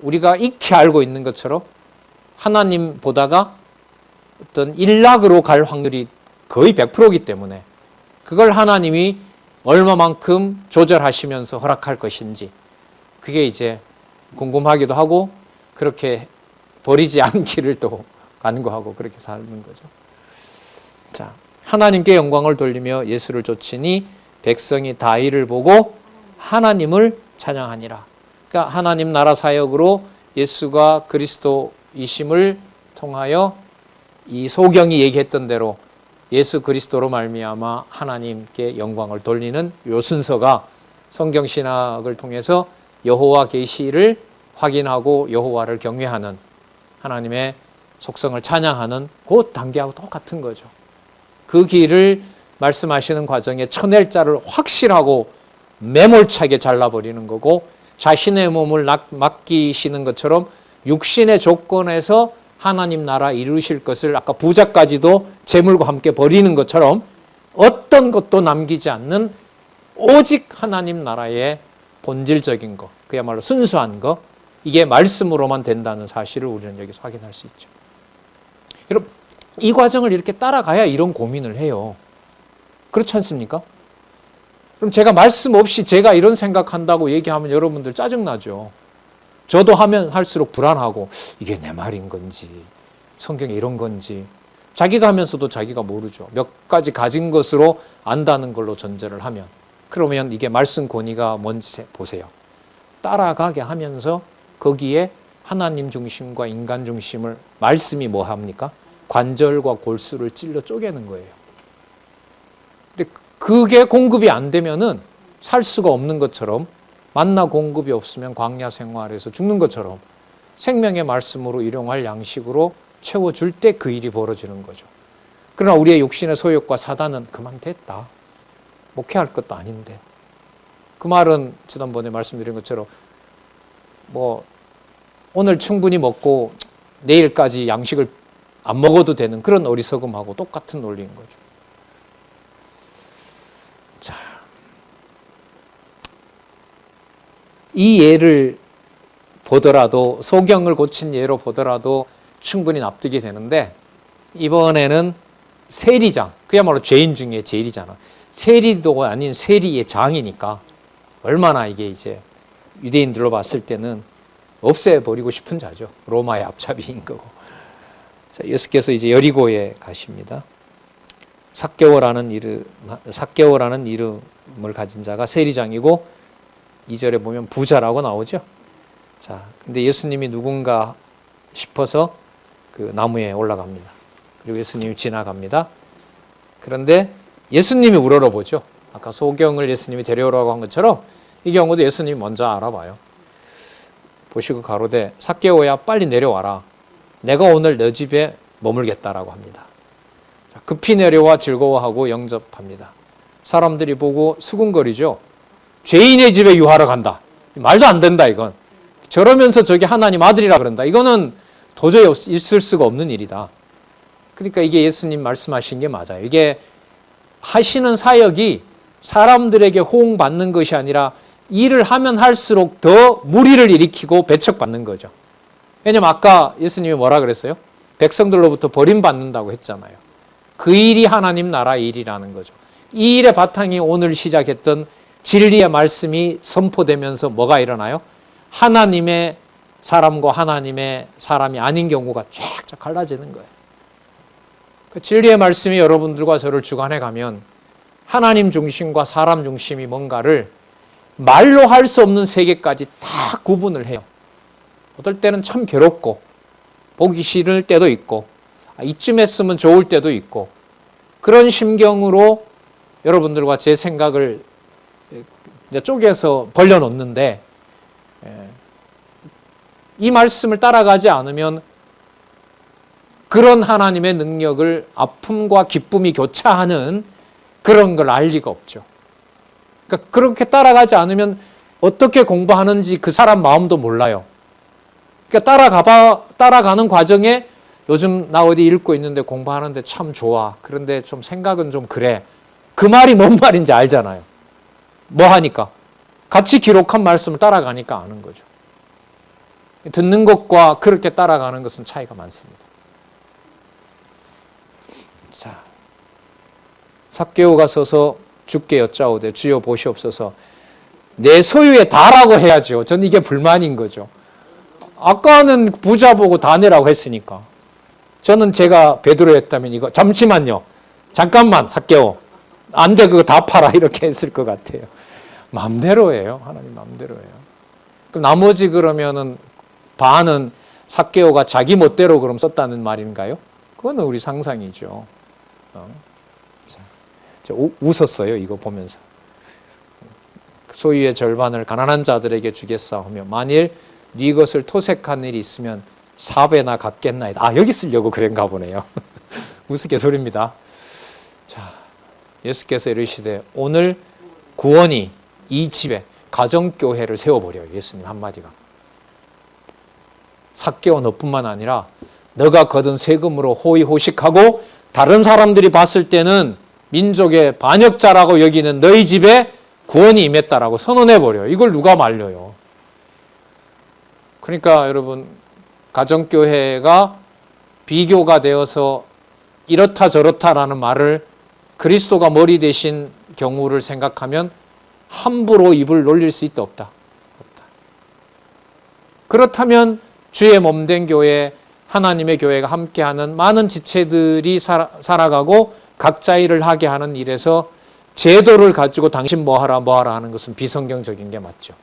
우리가 익히 알고 있는 것처럼 하나님보다가 어떤 일락으로 갈 확률이 거의 100%이기 때문에 그걸 하나님이 얼마만큼 조절하시면서 허락할 것인지 그게 이제 궁금하기도 하고, 그렇게 버리지 않기를 또 간구하고 그렇게 사는 거죠. 자, 하나님께 영광을 돌리며 예수를 좇으니 백성이 다 이를 보고 하나님을 찬양하니라. 그러니까 하나님 나라 사역으로 예수가 그리스도이심을 통하여 이 소경이 얘기했던 대로 예수 그리스도로 말미암아 하나님께 영광을 돌리는 요 순서가 성경 신학을 통해서 여호와 계시를 확인하고 여호와를 경외하는, 하나님의 속성을 찬양하는 그 단계하고 똑같은 거죠. 그 길을 말씀하시는 과정에 쳐낼 자를 확실하고 매몰차게 잘라버리는 거고, 자신의 몸을 맡기시는 것처럼 육신의 조건에서 하나님 나라 이루실 것을 아까 부자까지도 재물과 함께 버리는 것처럼 어떤 것도 남기지 않는 오직 하나님 나라의 본질적인 것, 그야말로 순수한 것, 이게 말씀으로만 된다는 사실을 우리는 여기서 확인할 수 있죠. 여러분, 이 과정을 이렇게 따라가야 이런 고민을 해요. 그렇지 않습니까? 그럼 제가 말씀 없이 제가 이런 생각한다고 얘기하면 여러분들 짜증나죠. 저도 하면 할수록 불안하고 이게 내 말인 건지 성경에 이런 건지 자기가 하면서도 자기가 모르죠. 몇 가지 가진 것으로 안다는 걸로 전제를 하면, 그러면 이게 말씀 권위가 뭔지 보세요. 따라가게 하면서 거기에 하나님 중심과 인간 중심을 말씀이 뭐 합니까? 관절과 골수를 찔러 쪼개는 거예요. 근데 그게 공급이 안 되면은 살 수가 없는 것처럼, 만나 공급이 없으면 광야 생활에서 죽는 것처럼 생명의 말씀으로 일용할 양식으로 채워줄 때 그 일이 벌어지는 거죠. 그러나 우리의 육신의 소욕과 사단은 그만 됐다. 목회할 것도 아닌데. 그 말은 지난번에 말씀드린 것처럼 뭐 오늘 충분히 먹고 내일까지 양식을 안 먹어도 되는 그런 어리석음하고 똑같은 논리인 거죠. 자, 이 예를 보더라도, 소경을 고친 예로 보더라도 충분히 납득이 되는데, 이번에는 세리장, 그야말로 죄인 중에 제일이잖아. 세리도 아닌 세리의 장이니까 얼마나 이게 이제 유대인들로 봤을 때는 없애버리고 싶은 자죠. 로마의 앞잡이인 거고. 자, 예수께서 이제 여리고에 가십니다. 삭개오라는 이름을 가진 자가 세리장이고, 2절에 보면 부자라고 나오죠. 자, 근데 예수님이 누군가 싶어서 그 나무에 올라갑니다. 그리고 예수님이 지나갑니다. 그런데 예수님이 우러러보죠. 아까 소경을 예수님이 데려오라고 한 것처럼 이 경우도 예수님이 먼저 알아봐요. 보시고 가로되 삭개오야 빨리 내려와라. 내가 오늘 너 집에 머물겠다라고 합니다. 급히 내려와 즐거워하고 영접합니다. 사람들이 보고 수군거리죠. 죄인의 집에 유하러 간다. 말도 안 된다 이건. 저러면서 저게 하나님 아들이라 그런다. 이거는 도저히 있을 수가 없는 일이다. 그러니까 이게 예수님 말씀하신 게 맞아요. 이게 하시는 사역이 사람들에게 호응받는 것이 아니라 일을 하면 할수록 더 무리를 일으키고 배척받는 거죠. 왜냐면 아까 예수님이 뭐라 그랬어요? 백성들로부터 버림받는다고 했잖아요. 그 일이 하나님 나라 일이라는 거죠. 이 일의 바탕이 오늘 시작했던 진리의 말씀이 선포되면서 뭐가 일어나요? 하나님의 사람과 하나님의 사람이 아닌 경우가 쫙쫙 갈라지는 거예요. 그 진리의 말씀이 여러분들과 저를 주관해 가면 하나님 중심과 사람 중심이 뭔가를 말로 할 수 없는 세계까지 다 구분을 해요. 어떨 때는 참 괴롭고 보기 싫을 때도 있고 이쯤 했으면 좋을 때도 있고 그런 심경으로 여러분들과 제 생각을 이제 쪼개서 벌려놓는데 이 말씀을 따라가지 않으면 그런 하나님의 능력을 아픔과 기쁨이 교차하는 그런 걸 알 리가 없죠. 그러니까 그렇게 따라가지 않으면 어떻게 공부하는지 그 사람 마음도 몰라요. 그러니까 따라가는 과정에 요즘 나 어디 읽고 있는데 공부하는데 참 좋아. 그런데 좀 생각은 좀 그래. 그 말이 뭔 말인지 알잖아요. 뭐 하니까? 같이 기록한 말씀을 따라가니까 아는 거죠. 듣는 것과 그렇게 따라가는 것은 차이가 많습니다. 자, 삭개오가 서서 주께 여짜오되 주여 보시옵소서 내 소유에 다라고 해야죠. 전 이게 불만인 거죠. 아까는 부자 보고 다 내라고 했으니까. 저는 제가 베드로였다면 이거 잠시만요. 잠깐만 삭개오. 안 돼 그거 다 팔아 이렇게 했을 것 같아요. 마음대로예요. 하나님 마음대로예요. 그럼 나머지 그러면은 반은 삭개오가 자기 멋대로 그럼 썼다는 말인가요? 그거는 우리 상상이죠. 웃었어요. 이거 보면서. 소유의 절반을 가난한 자들에게 주겠사오며 만일 네 것을 토색한 일이 있으면 4배나 갚겠나이다. 아 여기 쓰려고 그런가 보네요. 우스갯소리입니다. 자, 예수께서 이르시되 오늘 구원이 이 집에 가정교회를 세워버려요. 예수님 한마디가. 삭개오 너뿐만 아니라 너가 거둔 세금으로 호의호식하고 다른 사람들이 봤을 때는 민족의 반역자라고 여기는 너희 집에 구원이 임했다라고 선언해버려요. 이걸 누가 말려요. 그러니까 여러분 가정교회가 비교가 되어서 이렇다 저렇다라는 말을 그리스도가 머리 되신 경우를 생각하면 함부로 입을 놀릴 수 있다 없다. 그렇다면 주의 몸된 교회 하나님의 교회가 함께하는 많은 지체들이 살아가고 각자 일을 하게 하는 일에서 제도를 가지고 당신 뭐하라 하는 것은 비성경적인 게 맞죠.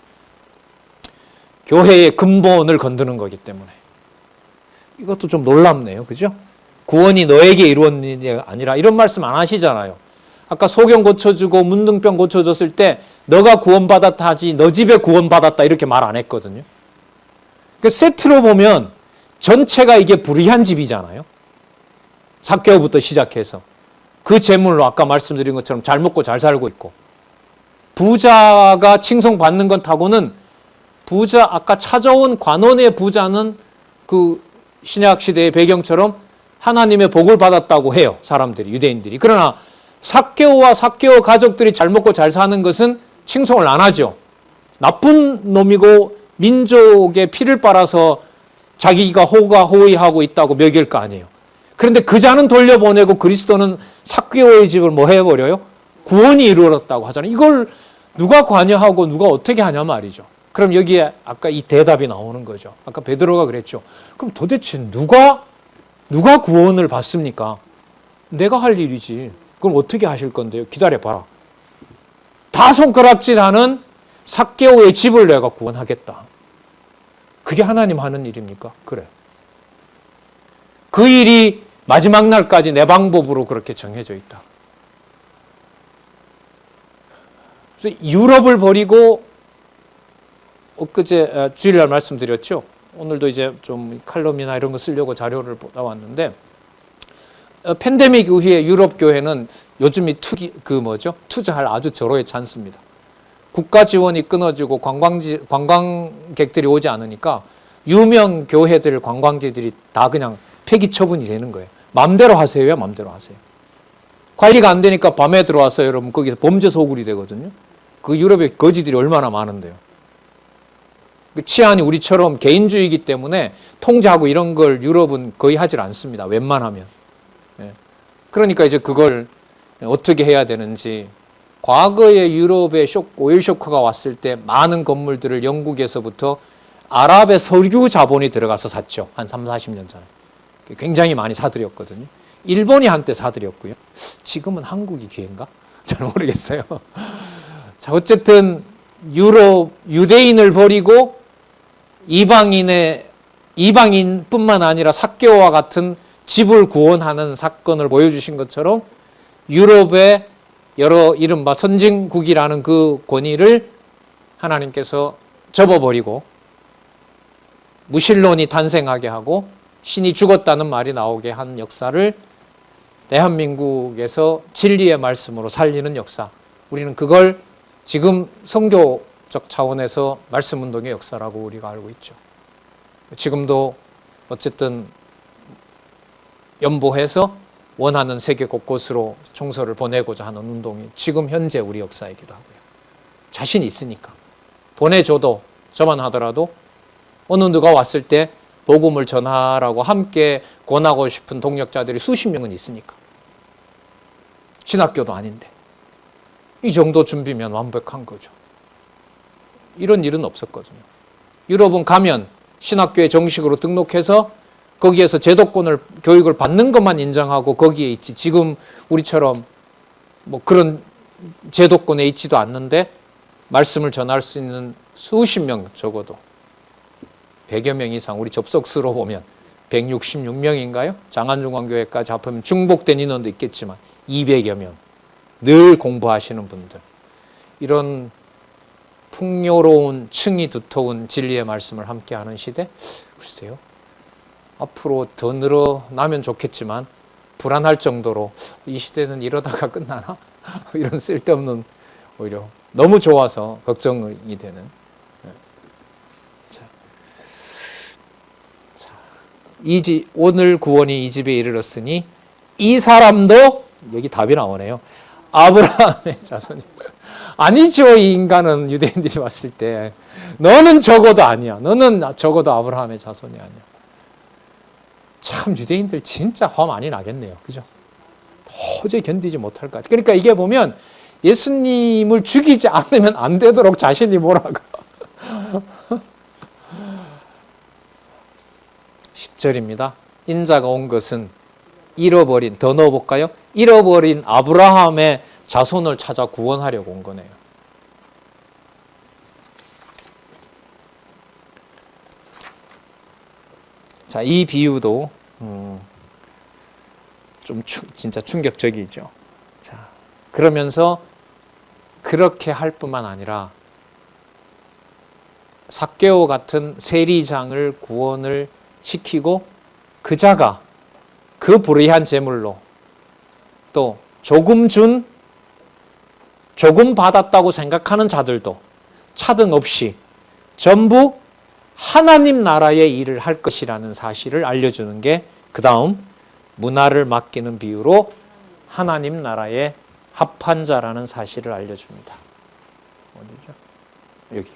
교회의 근본을 건드는 거기 때문에. 이것도 좀 놀랍네요. 그죠? 구원이 너에게 이루어진 일이 아니라 이런 말씀 안 하시잖아요. 아까 소경 고쳐주고 문둥병 고쳐줬을 때 너가 구원받았다 하지 너 집에 구원받았다 이렇게 말 안 했거든요. 그 세트로 보면 전체가 이게 불의한 집이잖아요. 삭개오부터 시작해서 그 재물로 아까 말씀드린 것처럼 잘 먹고 잘 살고 있고 부자가 칭송받는 건 타고는 부자 아까 찾아온 관원의 부자는 그 신약 시대의 배경처럼 하나님의 복을 받았다고 해요. 사람들이 유대인들이. 그러나 삭개오와 삭개오 가족들이 잘 먹고 잘 사는 것은 칭송을 안 하죠. 나쁜 놈이고 민족의 피를 빨아서 자기가 호의하고 있다고 먹일 거 아니에요. 그런데 그 자는 돌려보내고 그리스도는 삭개오의 집을 뭐 해버려요? 구원이 이루어졌다고 하잖아요. 이걸 누가 관여하고 누가 어떻게 하냐 말이죠. 그럼 여기에 아까 이 대답이 나오는 거죠. 아까 베드로가 그랬죠. 그럼 도대체 누가 구원을 받습니까? 내가 할 일이지. 그럼 어떻게 하실 건데요? 기다려봐라. 다 손가락질하는 삭개오의 집을 내가 구원하겠다. 그게 하나님 하는 일입니까? 그래. 그 일이 마지막 날까지 내 방법으로 그렇게 정해져 있다. 그래서 유럽을 버리고 엊그제 주일날 말씀드렸죠. 오늘도 이제 좀 칼럼이나 이런 거 쓰려고 자료를 보다 왔는데 팬데믹 이후에 유럽 교회는 요즘이 투자할 아주 절호의 찬스입니다. 국가 지원이 끊어지고 관광객들이 오지 않으니까 유명 교회들, 관광지들이 다 그냥 폐기 처분이 되는 거예요. 마음대로 하세요, 마음대로 하세요. 관리가 안 되니까 밤에 들어와서 여러분 거기서 범죄 소굴이 되거든요. 그 유럽의 거지들이 얼마나 많은데요. 치안이 우리처럼 개인주의이기 때문에 통제하고 이런 걸 유럽은 거의 하질 않습니다. 웬만하면. 그러니까 이제 그걸 어떻게 해야 되는지, 과거에 유럽에 오일 쇼크가 왔을 때 많은 건물들을 영국에서부터 아랍의 석유 자본이 들어가서 샀죠. 한 3, 40년 전에. 굉장히 많이 사들였거든요. 일본이 한때 사들였고요. 지금은 한국이 기회인가? 잘 모르겠어요. 자, 어쨌든 유럽 유대인을 버리고 이방인뿐만 아니라 삭개오와 같은 집을 구원하는 사건을 보여주신 것처럼 유럽의 여러 이른바 선진국이라는 그 권위를 하나님께서 접어버리고 무신론이 탄생하게 하고 신이 죽었다는 말이 나오게 한 역사를 대한민국에서 진리의 말씀으로 살리는 역사. 우리는 그걸 지금 선교적 차원에서 말씀운동의 역사라고 우리가 알고 있죠. 지금도 어쨌든 연보해서 원하는 세계 곳곳으로 총서를 보내고자 하는 운동이 지금 현재 우리 역사이기도 하고요. 자신이 있으니까. 보내줘도 저만 하더라도 어느 누가 왔을 때 복음을 전하라고 함께 권하고 싶은 동역자들이 수십 명은 있으니까. 신학교도 아닌데. 이 정도 준비면 완벽한 거죠. 이런 일은 없었거든요. 유럽은 가면 신학교에 정식으로 등록해서 거기에서 제도권을, 교육을 받는 것만 인정하고 거기에 있지. 지금 우리처럼 뭐 그런 제도권에 있지도 않는데 말씀을 전할 수 있는 수십 명, 적어도 100여 명 이상, 우리 접속수로 보면 166명인가요? 장안중앙교회까지 합하면 중복된 인원도 있겠지만 200여 명, 늘 공부하시는 분들, 이런 풍요로운 층이 두터운 진리의 말씀을 함께하는 시대, 글쎄요, 앞으로 더 늘어나면 좋겠지만 불안할 정도로 이 시대는 이러다가 끝나나? 이런 쓸데없는, 오히려 너무 좋아서 걱정이 되는. 오늘 구원이 이 집에 이르렀으니 이 사람도, 여기 답이 나오네요, 아브라함의 자손이. 아니죠. 이 인간은 유대인들이 왔을 때 너는 적어도 아니야. 너는 적어도 아브라함의 자손이 아니야. 참 유대인들 진짜 화 많이 나겠네요. 그죠? 도저히 견디지 못할 것 같아요. 그러니까 이게 보면 예수님을 죽이지 않으면 안 되도록 자신이 뭐라고. 10절입니다. 인자가 온 것은 잃어버린, 더 넣어볼까요? 잃어버린 아브라함의 자손을 찾아 구원하려고 온 거네요. 자, 이 비유도 좀 진짜 충격적이죠. 자, 그러면서 그렇게 할 뿐만 아니라 삭개오 같은 세리장을 구원을 시키고 그 자가 그 불의한 재물로 또 조금 받았다고 생각하는 자들도 차등 없이 전부 하나님 나라의 일을 할 것이라는 사실을 알려주는 게 그 다음 문화를 맡기는 비유로 하나님 나라의 합한 자라는 사실을 알려줍니다. 어디죠? 여기.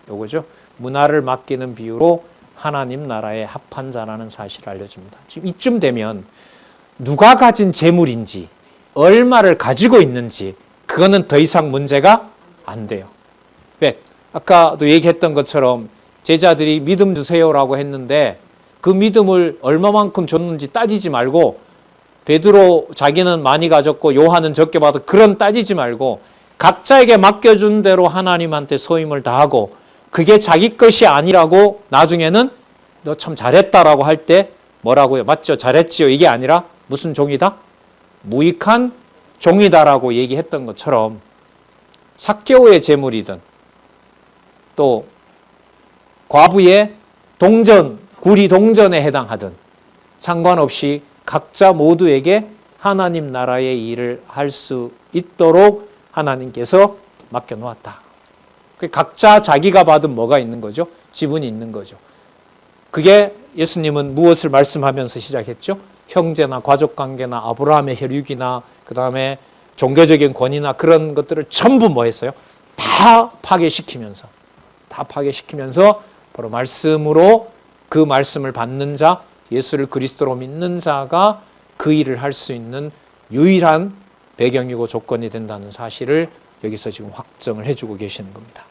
요거죠. 문화를 맡기는 비유로 하나님 나라의 합한 자라는 사실을 알려줍니다. 지금 이쯤 되면 누가 가진 재물인지, 얼마를 가지고 있는지, 그거는 더 이상 문제가 안 돼요. 왜? 아까도 얘기했던 것처럼 제자들이 믿음 주세요라고 했는데 그 믿음을 얼마만큼 줬는지 따지지 말고, 베드로 자기는 많이 가졌고 요한은 적게 받아, 그런 따지지 말고 각자에게 맡겨준 대로 하나님한테 소임을 다하고 그게 자기 것이 아니라고 나중에는 너 참 잘했다라고 할 때 뭐라고요? 맞죠? 잘했지요. 이게 아니라 무슨 종이다? 무익한 종이다라고 얘기했던 것처럼 삭개오의 재물이든 또 과부의 동전, 구리 동전에 해당하든 상관없이 각자 모두에게 하나님 나라의 일을 할 수 있도록 하나님께서 맡겨놓았다. 각자 자기가 받은 뭐가 있는 거죠? 지분이 있는 거죠. 그게 예수님은 무엇을 말씀하면서 시작했죠? 형제나 가족관계나 아브라함의 혈육이나 그 다음에 종교적인 권위나 그런 것들을 전부 뭐 했어요? 다 파괴시키면서 바로 말씀으로 그 말씀을 받는 자, 예수를 그리스도로 믿는 자가 그 일을 할 수 있는 유일한 배경이고 조건이 된다는 사실을 여기서 지금 확정을 해주고 계시는 겁니다.